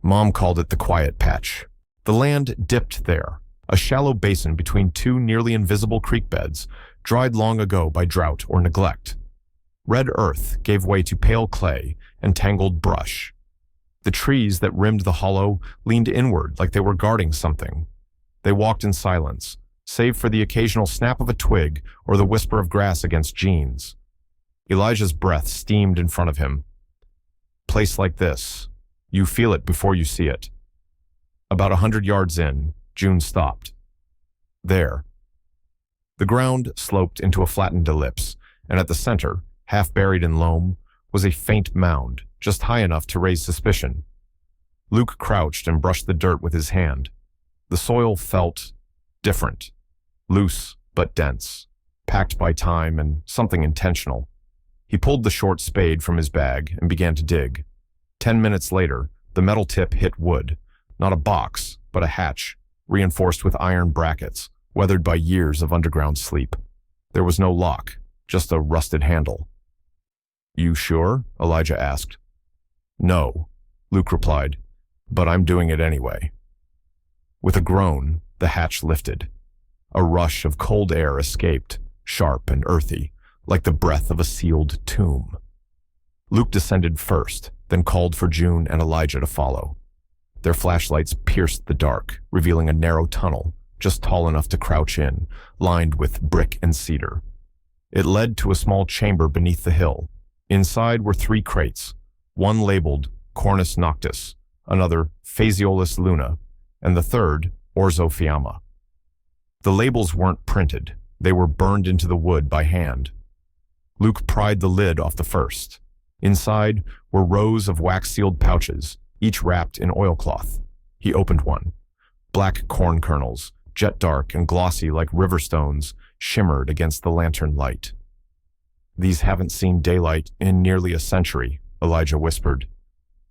Mom called it the Quiet Patch. The land dipped there, a shallow basin between two nearly invisible creek beds, dried long ago by drought or neglect. Red earth gave way to pale clay and tangled brush. The trees that rimmed the hollow leaned inward like they were guarding something. They walked in silence, save for the occasional snap of a twig or the whisper of grass against jeans. Elijah's breath steamed in front of him. "Place like this. You feel it before you see it." About 100 yards in, June stopped. There. The ground sloped into a flattened ellipse, and at the center, half buried in loam, was a faint mound, just high enough to raise suspicion. Luke crouched and brushed the dirt with his hand. The soil felt different, loose but dense, packed by time and something intentional. He pulled the short spade from his bag and began to dig. 10 minutes later, the metal tip hit wood, not a box, but a hatch, reinforced with iron brackets, weathered by years of underground sleep. There was no lock, just a rusted handle. "You sure?" Elijah asked. "No," Luke replied, "but I'm doing it anyway." With a groan, the hatch lifted. A rush of cold air escaped, sharp and earthy, like the breath of a sealed tomb. Luke descended first, then called for June and Elijah to follow. Their flashlights pierced the dark, revealing a narrow tunnel, just tall enough to crouch in, lined with brick and cedar. It led to a small chamber beneath the hill. Inside were 3 crates, one labeled Cornus Noctis, another Phaseolus Luna, and the third Orzo Fiamma. The labels weren't printed. They were burned into the wood by hand. Luke pried the lid off the first. Inside were rows of wax-sealed pouches, each wrapped in oilcloth. He opened one. Black corn kernels, jet dark and glossy like river stones, shimmered against the lantern light. "These haven't seen daylight in nearly a century," Elijah whispered.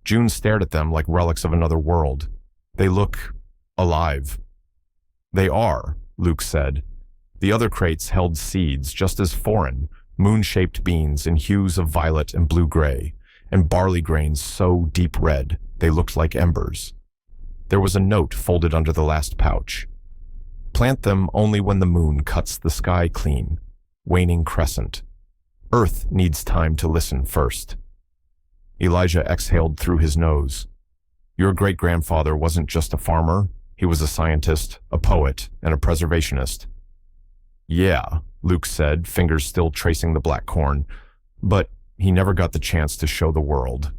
June stared at them like relics of another world. "They look alive." "They are," Luke said. The other crates held seeds just as foreign, moon-shaped beans in hues of violet and blue-gray, and barley grains so deep red they looked like embers. There was a note folded under the last pouch. "Plant them only when the moon cuts the sky clean. Waning crescent. Earth needs time to listen first." Elijah exhaled through his nose. "Your great-grandfather wasn't just a farmer. He was a scientist, a poet, and a preservationist." "Yeah," Luke said, fingers still tracing the black corn, "but he never got the chance to show the world."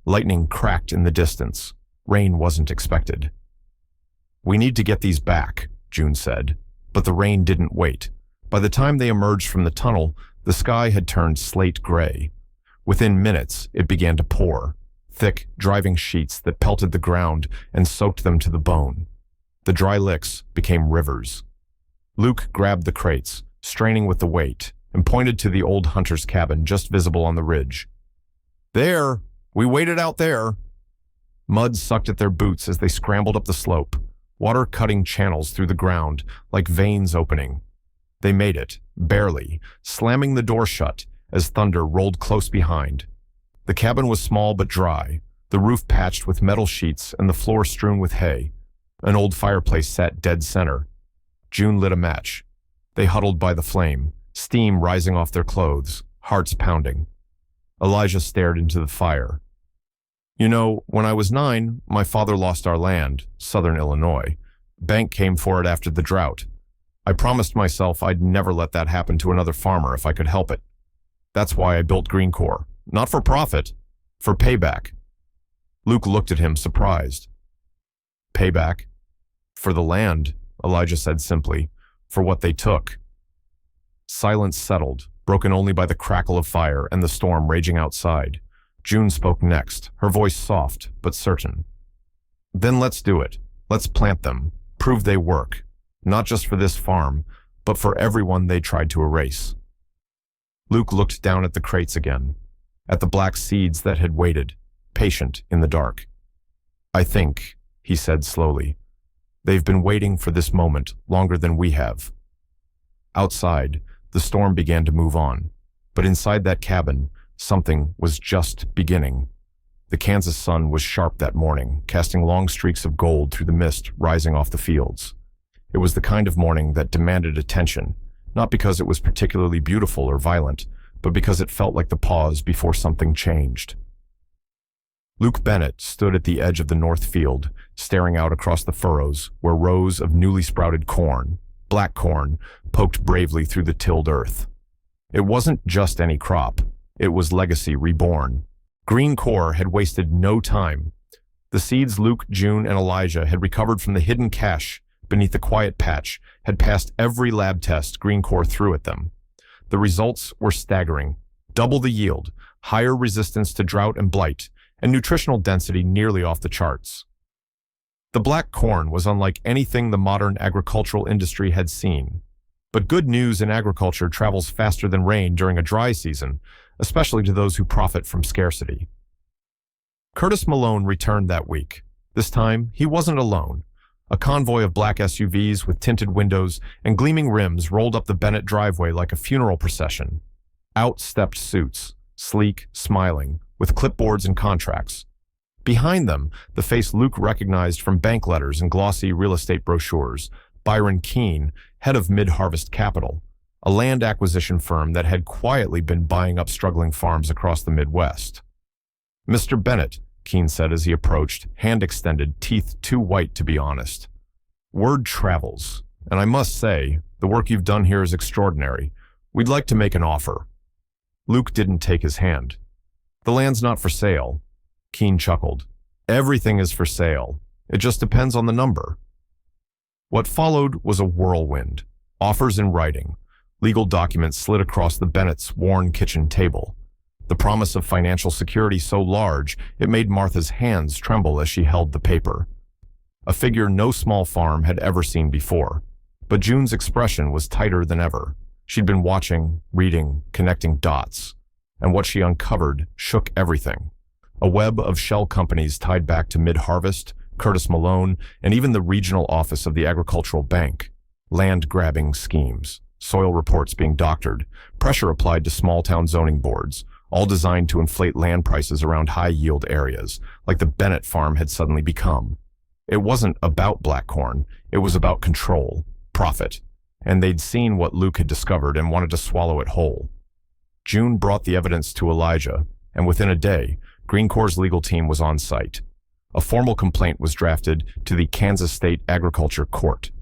Lightning cracked in the distance. Rain wasn't expected. "We need to get these back," June said, but the rain didn't wait. By the time they emerged from the tunnel, the sky had turned slate gray. Within minutes, it began to pour, thick, driving sheets that pelted the ground and soaked them to the bone. The dry licks became rivers. Luke grabbed the crates, straining with the weight, and pointed to the old hunter's cabin just visible on the ridge. "There! We waited out there!" Mud sucked at their boots as they scrambled up the slope, water cutting channels through the ground like veins opening. They made it, barely, slamming the door shut as thunder rolled close behind. The cabin was small but dry, the roof patched with metal sheets and the floor strewn with hay. An old fireplace sat dead center. June lit a match. They huddled by the flame, steam rising off their clothes, hearts pounding. Elijah stared into the fire. "You know, when I was 9, my father lost our land, southern Illinois. Bank came for it after the drought. I promised myself I'd never let that happen to another farmer if I could help it. That's why I built GreenCorp. Not for profit, for payback." Luke looked at him, surprised. "Payback? For the land," Elijah said simply, "for what they took." Silence settled, broken only by the crackle of fire and the storm raging outside. June spoke next, her voice soft but certain. "Then let's do it. Let's plant them, prove they work, not just for this farm, but for everyone they tried to erase." Luke looked down at the crates again, at the black seeds that had waited, patient in the dark. "I think," he said slowly, "they've been waiting for this moment longer than we have." Outside, the storm began to move on, but inside that cabin, something was just beginning. The Kansas sun was sharp that morning, casting long streaks of gold through the mist rising off the fields. It was the kind of morning that demanded attention, not because it was particularly beautiful or violent, but because it felt like the pause before something changed. Luke Bennett stood at the edge of the north field, staring out across the furrows where rows of newly sprouted corn, black corn, poked bravely through the tilled earth. It wasn't just any crop. It was legacy reborn. GreenCorp had wasted no time. The seeds Luke, June, and Elijah had recovered from the hidden cache beneath the quiet patch had passed every lab test GreenCorp threw at them. The results were staggering. Double the yield, higher resistance to drought and blight, and nutritional density nearly off the charts. The black corn was unlike anything the modern agricultural industry had seen. But good news in agriculture travels faster than rain during a dry season, especially to those who profit from scarcity. Curtis Malone returned that week. This time, he wasn't alone. A convoy of black SUVs with tinted windows and gleaming rims rolled up the Bennett driveway like a funeral procession. Out stepped Suits, sleek, smiling, with clipboards and contracts. Behind them, the face Luke recognized from bank letters and glossy real estate brochures, Byron Keene, head of Mid-Harvest Capital, a land acquisition firm that had quietly been buying up struggling farms across the Midwest. "Mr. Bennett," Keene said as he approached, hand extended, teeth too white to be honest. "Word travels, and I must say, the work you've done here is extraordinary. We'd like to make an offer." Luke didn't take his hand. "The land's not for sale." Keene chuckled. "Everything is for sale. It just depends on the number." What followed was a whirlwind. Offers in writing. Legal documents slid across the Bennett's worn kitchen table. The promise of financial security so large, it made Martha's hands tremble as she held the paper. A figure no small farm had ever seen before. But June's expression was tighter than ever. She'd been watching, reading, connecting dots. And what she uncovered shook everything. A web of shell companies tied back to Mid-Harvest, Curtis Malone, and even the regional office of the Agricultural Bank. Land-grabbing schemes, soil reports being doctored, pressure applied to small-town zoning boards, all designed to inflate land prices around high-yield areas, like the Bennett farm had suddenly become. It wasn't about black corn, it was about control, profit, and they'd seen what Luke had discovered and wanted to swallow it whole. June brought the evidence to Elijah, and within a day, GreenCorp's legal team was on site. A formal complaint was drafted to the Kansas State Agriculture Court.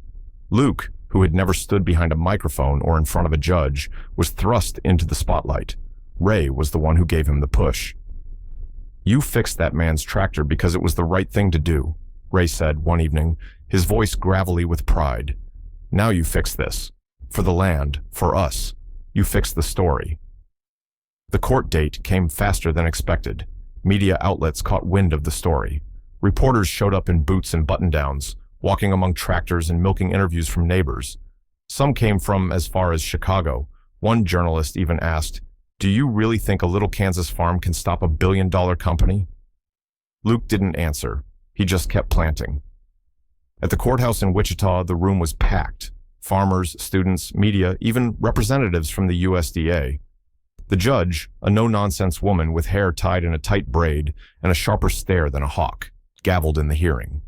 Luke, who had never stood behind a microphone or in front of a judge, was thrust into the spotlight. Ray was the one who gave him the push. "You fixed that man's tractor because it was the right thing to do," Ray said one evening, his voice gravelly with pride. "Now you fix this. For the land, for us. You fix the story." The court date came faster than expected. Media outlets caught wind of the story. Reporters showed up in boots and button-downs, walking among tractors and milking interviews from neighbors. Some came from as far as Chicago. One journalist even asked, "Do you really think a little Kansas farm can stop a billion-dollar company?" Luke didn't answer. He just kept planting. At the courthouse in Wichita, the room was packed. Farmers, students, media, even representatives from the USDA. The judge, a no-nonsense woman with hair tied in a tight braid and a sharper stare than a hawk, gavelled in the hearing.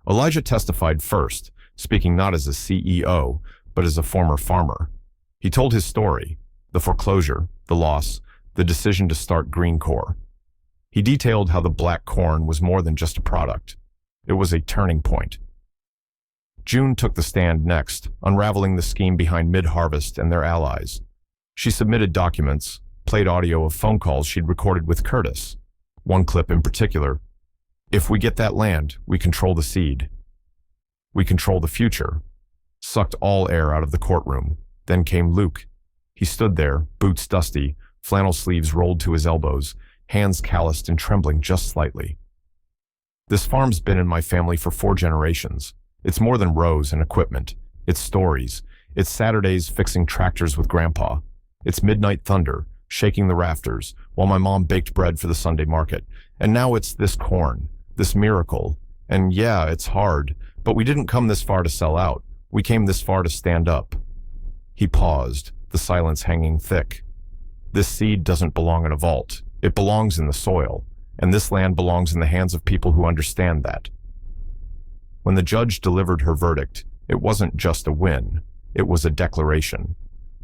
Elijah testified first, speaking not as a CEO, but as a former farmer. He told his story, the foreclosure, the loss, the decision to start Greencore. He detailed how the black corn was more than just a product. It was a turning point. June took the stand next, unraveling the scheme behind Mid-Harvest and their allies. She submitted documents, played audio of phone calls she'd recorded with Curtis. One clip in particular. "If we get that land, we control the seed. We control the future." Sucked all air out of the courtroom. Then came Luke. He stood there, boots dusty, flannel sleeves rolled to his elbows, hands calloused and trembling just slightly. "This farm's been in my family for 4 generations. It's more than rows and equipment. It's stories. It's Saturdays fixing tractors with Grandpa. It's midnight thunder, shaking the rafters, while my mom baked bread for the Sunday market. And now it's this corn, this miracle. And yeah, it's hard, but we didn't come this far to sell out. We came this far to stand up." He paused, the silence hanging thick. "This seed doesn't belong in a vault. It belongs in the soil, and this land belongs in the hands of people who understand that." When the judge delivered her verdict, it wasn't just a win, it was a declaration.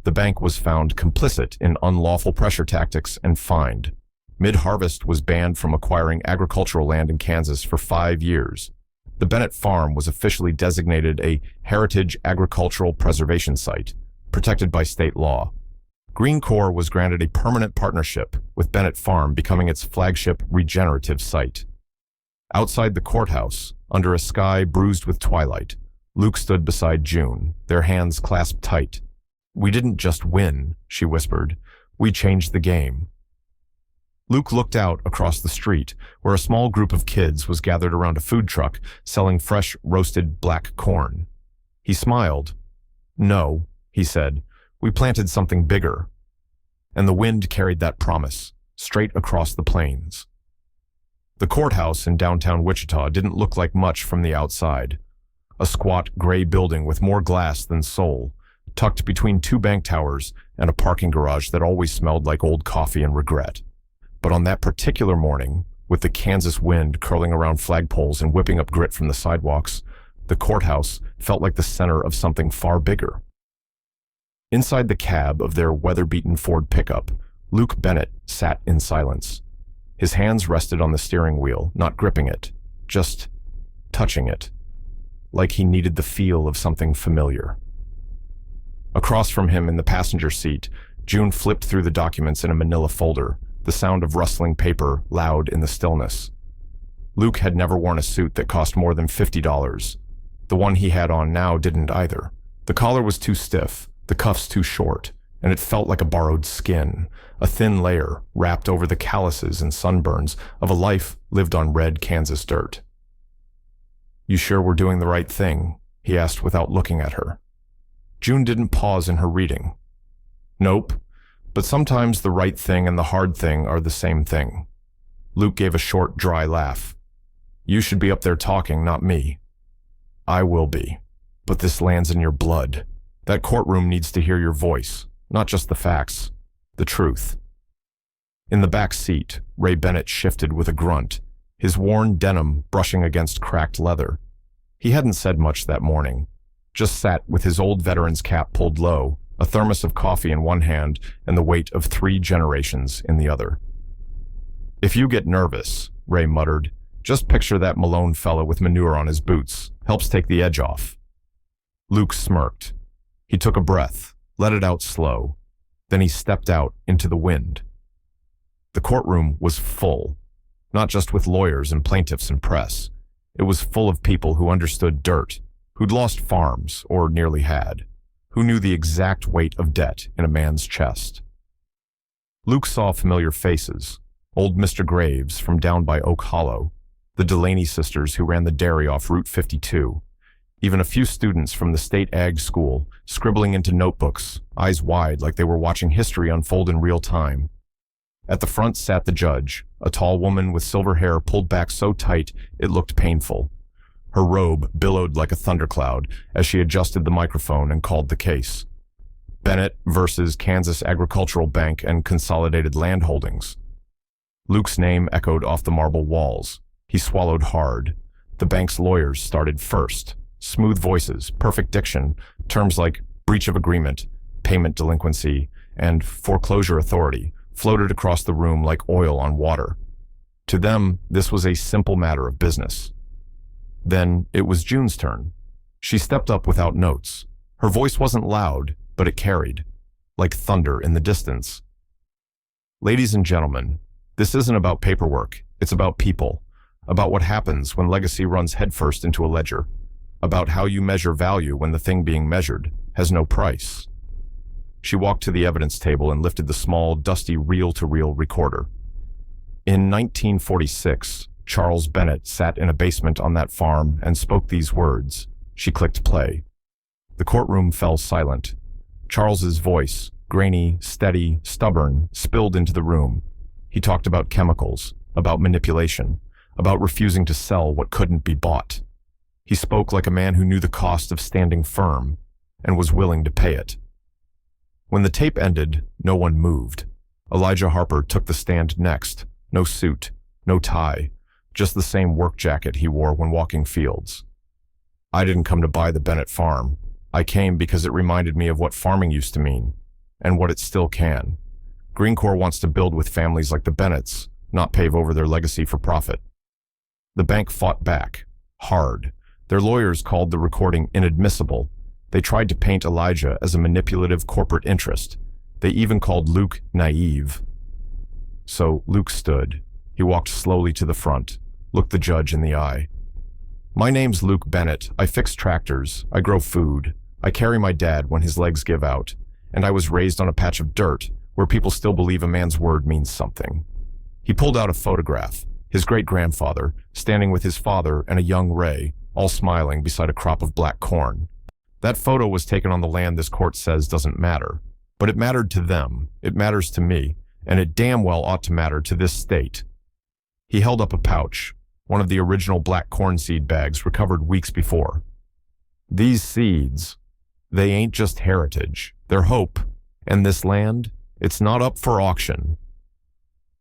The bank was found complicit in unlawful pressure tactics and fined. Mid-Harvest was banned from acquiring agricultural land in Kansas for 5 years. The Bennett Farm was officially designated a Heritage Agricultural Preservation Site, protected by state law. Greencore was granted a permanent partnership, with Bennett Farm becoming its flagship regenerative site. Outside the courthouse, under a sky bruised with twilight, Luke stood beside June, their hands clasped tight. "We didn't just win," she whispered. "We changed the game." Luke looked out across the street, where a small group of kids was gathered around a food truck selling fresh roasted black corn. He smiled. "No," he said, "we planted something bigger." And the wind carried that promise, straight across the plains. The courthouse in downtown Wichita didn't look like much from the outside. A squat gray building with more glass than soul, tucked between 2 bank towers and a parking garage that always smelled like old coffee and regret. But on that particular morning, with the Kansas wind curling around flagpoles and whipping up grit from the sidewalks, the courthouse felt like the center of something far bigger. Inside the cab of their weather-beaten Ford pickup, Luke Bennett sat in silence. His hands rested on the steering wheel, not gripping it, just touching it, like he needed the feel of something familiar. Across from him in the passenger seat, June flipped through the documents in a manila folder, the sound of rustling paper loud in the stillness. Luke had never worn a suit that cost more than $50. The one he had on now didn't either. The collar was too stiff, the cuffs too short, and it felt like a borrowed skin, a thin layer wrapped over the calluses and sunburns of a life lived on red Kansas dirt. "You sure we're doing the right thing?" he asked without looking at her. June didn't pause in her reading. "Nope. But sometimes the right thing and the hard thing are the same thing." Luke gave a short, dry laugh. "You should be up there talking, not me." "I will be. But this lands in your blood. That courtroom needs to hear your voice, not just the facts, the truth." In the back seat, Ray Bennett shifted with a grunt, his worn denim brushing against cracked leather. He hadn't said much that morning, just sat with his old veteran's cap pulled low, a thermos of coffee in one hand and the weight of 3 generations in the other. "If you get nervous," Ray muttered, "just picture that Malone fella with manure on his boots. Helps take the edge off." Luke smirked. He took a breath, let it out slow. Then he stepped out into the wind. The courtroom was full, not just with lawyers and plaintiffs and press. It was full of people who understood dirt, who'd lost farms, or nearly had, who knew the exact weight of debt in a man's chest. Luke saw familiar faces, old Mr. Graves from down by Oak Hollow, the Delaney sisters who ran the dairy off Route 52, even a few students from the state ag school, scribbling into notebooks, eyes wide like they were watching history unfold in real time. At the front sat the judge, a tall woman with silver hair pulled back so tight it looked painful. Her robe billowed like a thundercloud as she adjusted the microphone and called the case. Bennett versus Kansas Agricultural Bank and Consolidated Land Holdings. Luke's name echoed off the marble walls. He swallowed hard. The bank's lawyers started first. Smooth voices, perfect diction, terms like breach of agreement, payment delinquency, and foreclosure authority floated across the room like oil on water. To them, this was a simple matter of business. Then it was June's turn. She stepped up without notes. Her voice wasn't loud, but it carried, like thunder in the distance. Ladies and gentlemen, this isn't about paperwork. It's about people, about what happens when legacy runs headfirst into a ledger, about how you measure value when the thing being measured has no price. She walked to the evidence table and lifted the small, dusty reel-to-reel recorder. In 1946, Charles Bennett sat in a basement on that farm and spoke these words. She clicked play. The courtroom fell silent. Charles's voice, grainy, steady, stubborn, spilled into the room. He talked about chemicals, about manipulation, about refusing to sell what couldn't be bought. He spoke like a man who knew the cost of standing firm and was willing to pay it. When the tape ended, no one moved. Elijah Harper took the stand next. No suit, no tie, just the same work jacket he wore when walking fields. I didn't come to buy the Bennett farm. I came because it reminded me of what farming used to mean, and what it still can. Greencore wants to build with families like the Bennetts, not pave over their legacy for profit. The bank fought back, hard. Their lawyers called the recording inadmissible. They tried to paint Elijah as a manipulative corporate interest. They even called Luke naive. So Luke stood. He walked slowly to the front, looked the judge in the eye. My name's Luke Bennett. I fix tractors. I grow food. I carry my dad when his legs give out. And I was raised on a patch of dirt where people still believe a man's word means something. He pulled out a photograph, his great-grandfather, standing with his father and a young Ray, all smiling beside a crop of black corn. That photo was taken on the land this court says doesn't matter. But it mattered to them. It matters to me. And it damn well ought to matter to this state. He held up a pouch, one of the original black corn seed bags recovered weeks before. These seeds, they ain't just heritage, they're hope. And this land, it's not up for auction.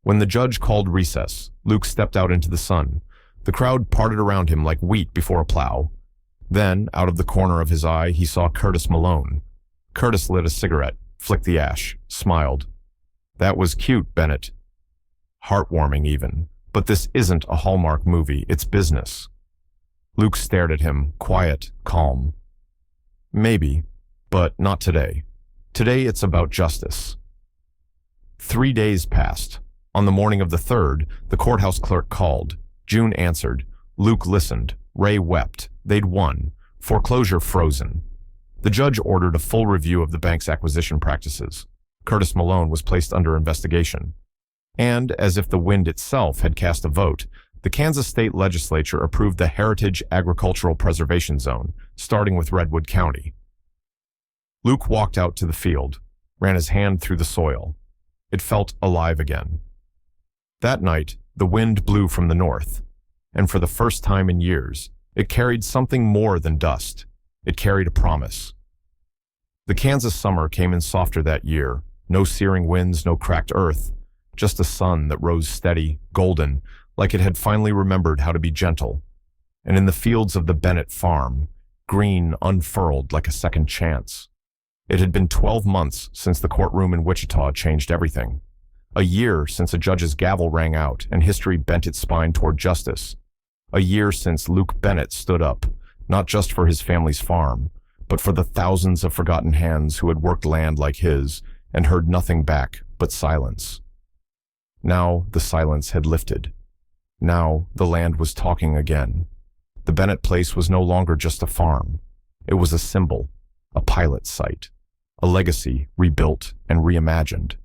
When the judge called recess, Luke stepped out into the sun. The crowd parted around him like wheat before a plow. Then, out of the corner of his eye, he saw Curtis Malone. Curtis lit a cigarette, flicked the ash, smiled. That was cute, Bennett. Heartwarming even. But this isn't a Hallmark movie, it's business. Luke stared at him, quiet, calm. Maybe, but not today. Today it's about justice. 3 days passed. On the morning of the 3rd, the courthouse clerk called. June answered. Luke listened. Ray wept. They'd won. Foreclosure frozen. The judge ordered a full review of the bank's acquisition practices. Curtis Malone was placed under investigation. And, as if the wind itself had cast a vote, the Kansas State Legislature approved the Heritage Agricultural Preservation Zone, starting with Redwood County. Luke walked out to the field, ran his hand through the soil. It felt alive again. That night, the wind blew from the north, and for the first time in years, it carried something more than dust. It carried a promise. The Kansas summer came in softer that year. No searing winds, no cracked earth, just a sun that rose steady, golden, like it had finally remembered how to be gentle. And in the fields of the Bennett farm, green unfurled like a second chance. It had been 12 months since the courtroom in Wichita changed everything. A year since a judge's gavel rang out and history bent its spine toward justice. A year since Luke Bennett stood up, not just for his family's farm, but for the thousands of forgotten hands who had worked land like his and heard nothing back but silence. Now the silence had lifted. Now the land was talking again. The Bennett place was no longer just a farm. It was a symbol, a pilot site, a legacy rebuilt and reimagined.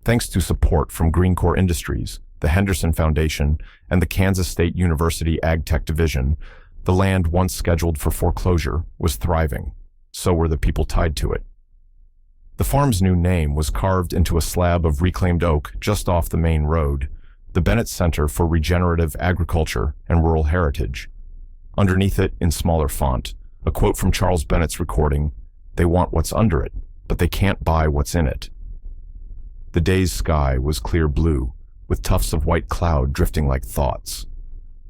Thanks to support from Greencore Industries, the Henderson Foundation, and the Kansas State University Ag Tech Division, the land once scheduled for foreclosure was thriving. So were the people tied to it. The farm's new name was carved into a slab of reclaimed oak just off the main road, the Bennett Center for Regenerative Agriculture and Rural Heritage. Underneath it, in smaller font, a quote from Charles Bennett's recording, "They want what's under it, but they can't buy what's in it." The day's sky was clear blue, with tufts of white cloud drifting like thoughts.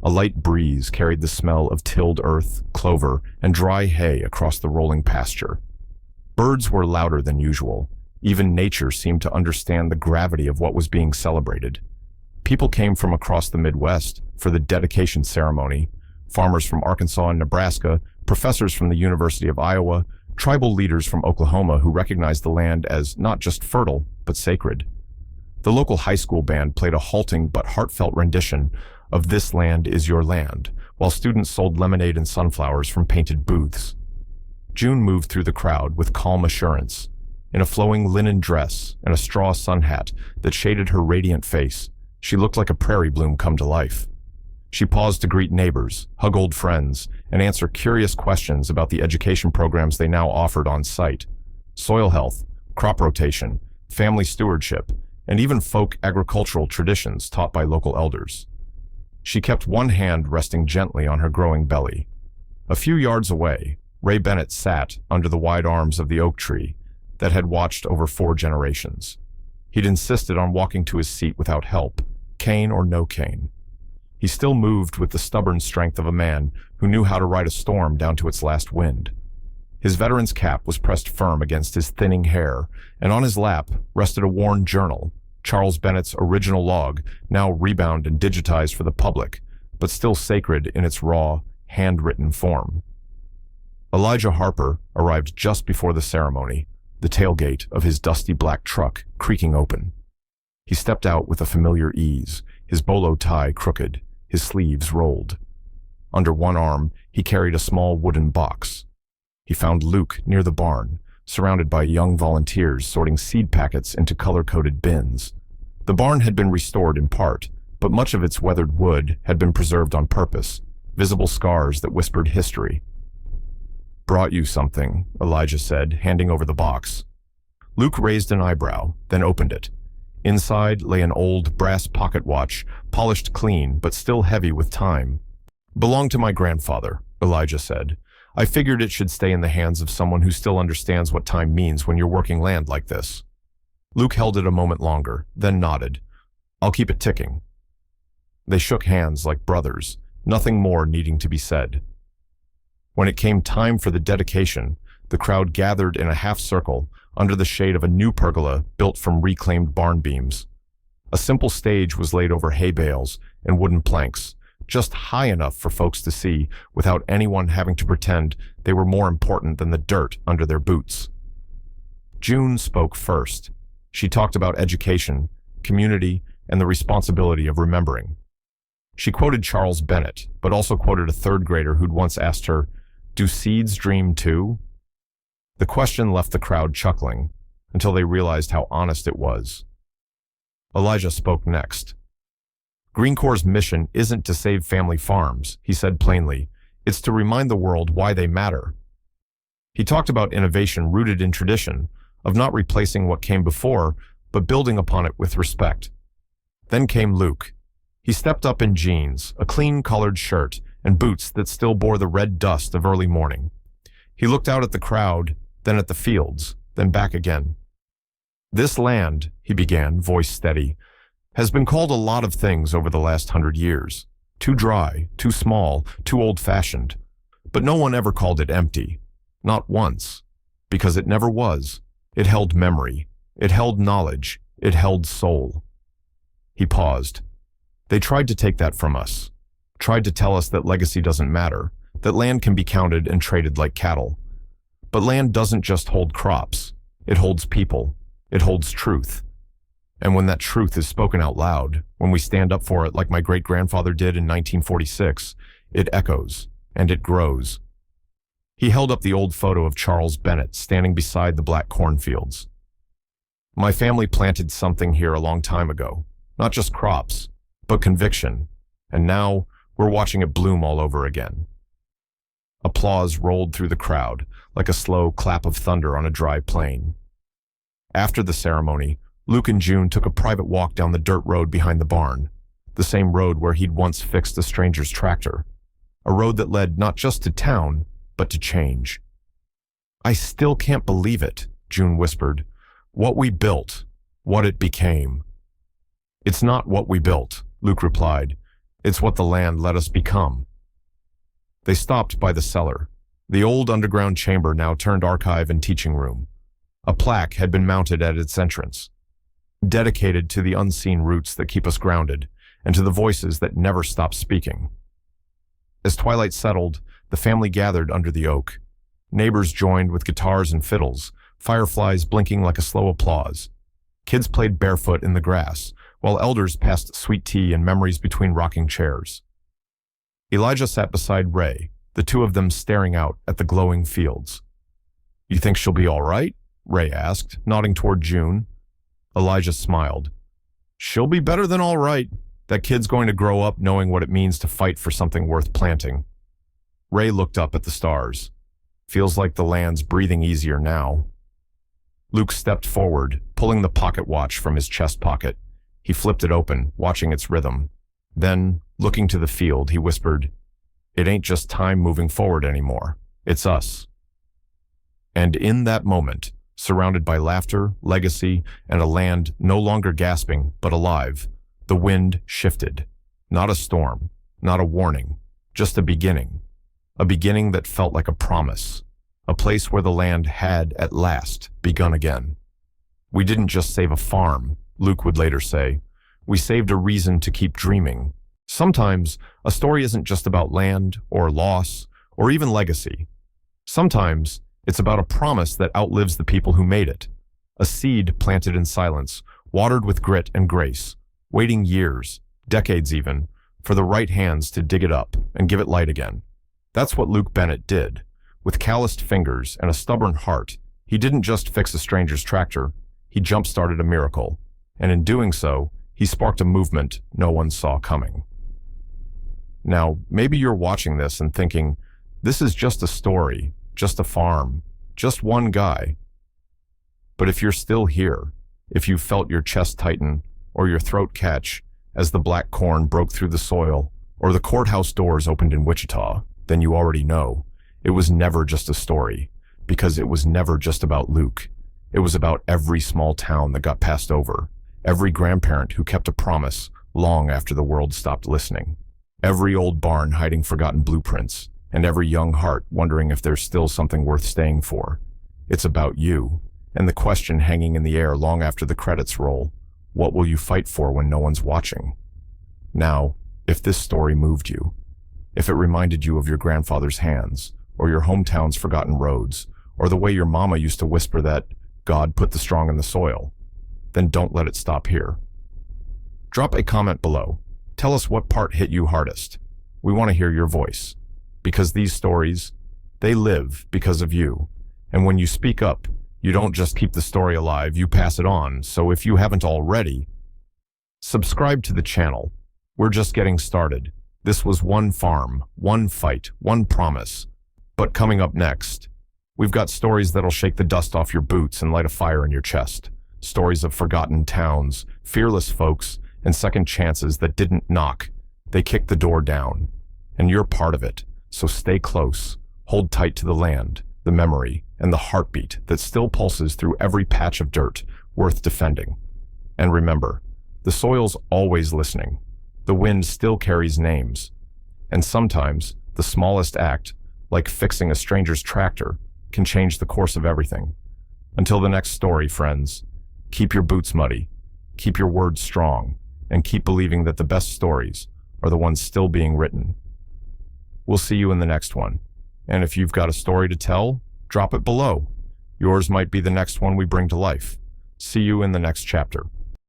A light breeze carried the smell of tilled earth, clover, and dry hay across the rolling pasture. Birds were louder than usual. Even nature seemed to understand the gravity of what was being celebrated. People came from across the Midwest for the dedication ceremony. Farmers from Arkansas and Nebraska, professors from the University of Iowa, tribal leaders from Oklahoma who recognized the land as not just fertile, but sacred. The local high school band played a halting but heartfelt rendition of "This Land Is Your Land," while students sold lemonade and sunflowers from painted booths. June moved through the crowd with calm assurance. In a flowing linen dress and a straw sun hat that shaded her radiant face, she looked like a prairie bloom come to life. She paused to greet neighbors, hug old friends, and answer curious questions about the education programs they now offered on site: soil health, crop rotation, family stewardship, and even folk agricultural traditions taught by local elders. She kept one hand resting gently on her growing belly. A few yards away, Ray Bennett sat under the wide arms of the oak tree that had watched over 4 generations. He'd insisted on walking to his seat without help, cane or no cane. He still moved with the stubborn strength of a man who knew how to ride a storm down to its last wind. His veteran's cap was pressed firm against his thinning hair, and on his lap rested a worn journal, Charles Bennett's original log, now rebound and digitized for the public, but still sacred in its raw, handwritten form. Elijah Harper arrived just before the ceremony, the tailgate of his dusty black truck creaking open. He stepped out with a familiar ease, his bolo tie crooked, his sleeves rolled. Under one arm, he carried a small wooden box. He found Luke near the barn, surrounded by young volunteers sorting seed packets into color-coded bins. The barn had been restored in part, but much of its weathered wood had been preserved on purpose, visible scars that whispered history. "Brought you something," Elijah said, handing over the box. Luke raised an eyebrow, then opened it. Inside lay an old brass pocket watch, polished clean but still heavy with time. "Belonged to my grandfather," Elijah said. "I figured it should stay in the hands of someone who still understands what time means when you're working land like this." Luke held it a moment longer, then nodded. "I'll keep it ticking." They shook hands like brothers, nothing more needing to be said. When it came time for the dedication, the crowd gathered in a half circle under the shade of a new pergola built from reclaimed barn beams. A simple stage was laid over hay bales and wooden planks, just high enough for folks to see without anyone having to pretend they were more important than the dirt under their boots. June spoke first. She talked about education, community, and the responsibility of remembering. She quoted Charles Bennett, but also quoted a third grader who'd once asked her, "Do seeds dream too?" The question left the crowd chuckling, until they realized how honest it was. Elijah spoke next. "Green Corps' mission isn't to save family farms," he said plainly. "It's to remind the world why they matter." He talked about innovation rooted in tradition, of not replacing what came before, but building upon it with respect. Then came Luke. He stepped up in jeans, a clean-colored shirt, and boots that still bore the red dust of early morning. He looked out at the crowd, then at the fields, then back again. "This land," he began, voice steady, "has been called a lot of things over the last 100 years. Too dry, too small, too old-fashioned. But no one ever called it empty. Not once. Because it never was. It held memory. It held knowledge. It held soul." He paused. "They tried to take that from us. Tried to tell us that legacy doesn't matter, that land can be counted and traded like cattle. But land doesn't just hold crops. It holds people. It holds truth. And when that truth is spoken out loud, when we stand up for it like my great-grandfather did in 1946, it echoes, and it grows." He held up the old photo of Charles Bennett standing beside the black cornfields. "My family planted something here a long time ago. Not just crops, but conviction. And now we're watching it bloom all over again." Applause rolled through the crowd, like a slow clap of thunder on a dry plain. After the ceremony, Luke and June took a private walk down the dirt road behind the barn, the same road where he'd once fixed a stranger's tractor. A road that led not just to town, but to change. "I still can't believe it," June whispered. "What we built, what it became." "It's not what we built," Luke replied. It's what the land let us become. They stopped by the cellar, the old underground chamber now turned archive and teaching room. A plaque had been mounted at its entrance, dedicated to the unseen roots that keep us grounded and to the voices that never stop speaking. As twilight settled, the family gathered under the oak. Neighbors joined with guitars and fiddles, fireflies blinking like a slow applause. Kids played barefoot in the grass, while elders passed sweet tea and memories between rocking chairs. Elijah sat beside Ray, the two of them staring out at the glowing fields. "You think she'll be all right?" Ray asked, nodding toward June. Elijah smiled. "She'll be better than all right. That kid's going to grow up knowing what it means to fight for something worth planting." Ray looked up at the stars. "Feels like the land's breathing easier now." Luke stepped forward, pulling the pocket watch from his chest pocket. He flipped it open, watching its rhythm. Then, looking to the field, he whispered, "It ain't just time moving forward anymore. It's us." And in that moment, surrounded by laughter, legacy, and a land no longer gasping but alive, the wind shifted. Not a storm, not a warning, just a beginning. A beginning that felt like a promise. A place where the land had, at last, begun again. "We didn't just save a farm," Luke would later say. "We saved a reason to keep dreaming." Sometimes, a story isn't just about land, or loss, or even legacy. Sometimes, it's about a promise that outlives the people who made it. A seed planted in silence, watered with grit and grace, waiting years, decades even, for the right hands to dig it up and give it light again. That's what Luke Bennett did. With calloused fingers and a stubborn heart, he didn't just fix a stranger's tractor, he jump-started a miracle. And in doing so, he sparked a movement no one saw coming. Now, maybe you're watching this and thinking, this is just a story, just a farm, just one guy. But if you're still here, if you felt your chest tighten or your throat catch as the black corn broke through the soil or the courthouse doors opened in Wichita, then you already know it was never just a story, because it was never just about Luke. It was about every small town that got passed over, every grandparent who kept a promise long after the world stopped listening, every old barn hiding forgotten blueprints, and every young heart wondering if there's still something worth staying for. It's about you, and the question hanging in the air long after the credits roll, what will you fight for when no one's watching? Now, if this story moved you, if it reminded you of your grandfather's hands, or your hometown's forgotten roads, or the way your mama used to whisper that God put the strong in the soil, then don't let it stop here. Drop a comment below. Tell us what part hit you hardest. We want to hear your voice. Because these stories, they live because of you. And when you speak up, you don't just keep the story alive, you pass it on. So if you haven't already, subscribe to the channel. We're just getting started. This was one farm, one fight, one promise. But coming up next, we've got stories that'll shake the dust off your boots and light a fire in your chest. Stories of forgotten towns, fearless folks, and second chances that didn't knock. They kicked the door down. And you're part of it. So stay close. Hold tight to the land, the memory, and the heartbeat that still pulses through every patch of dirt worth defending. And remember, the soil's always listening. The wind still carries names. And sometimes, the smallest act, like fixing a stranger's tractor, can change the course of everything. Until the next story, friends, keep your boots muddy, keep your words strong, and keep believing that the best stories are the ones still being written. We'll see you in the next one. And if you've got a story to tell, drop it below. Yours might be the next one we bring to life. See you in the next chapter.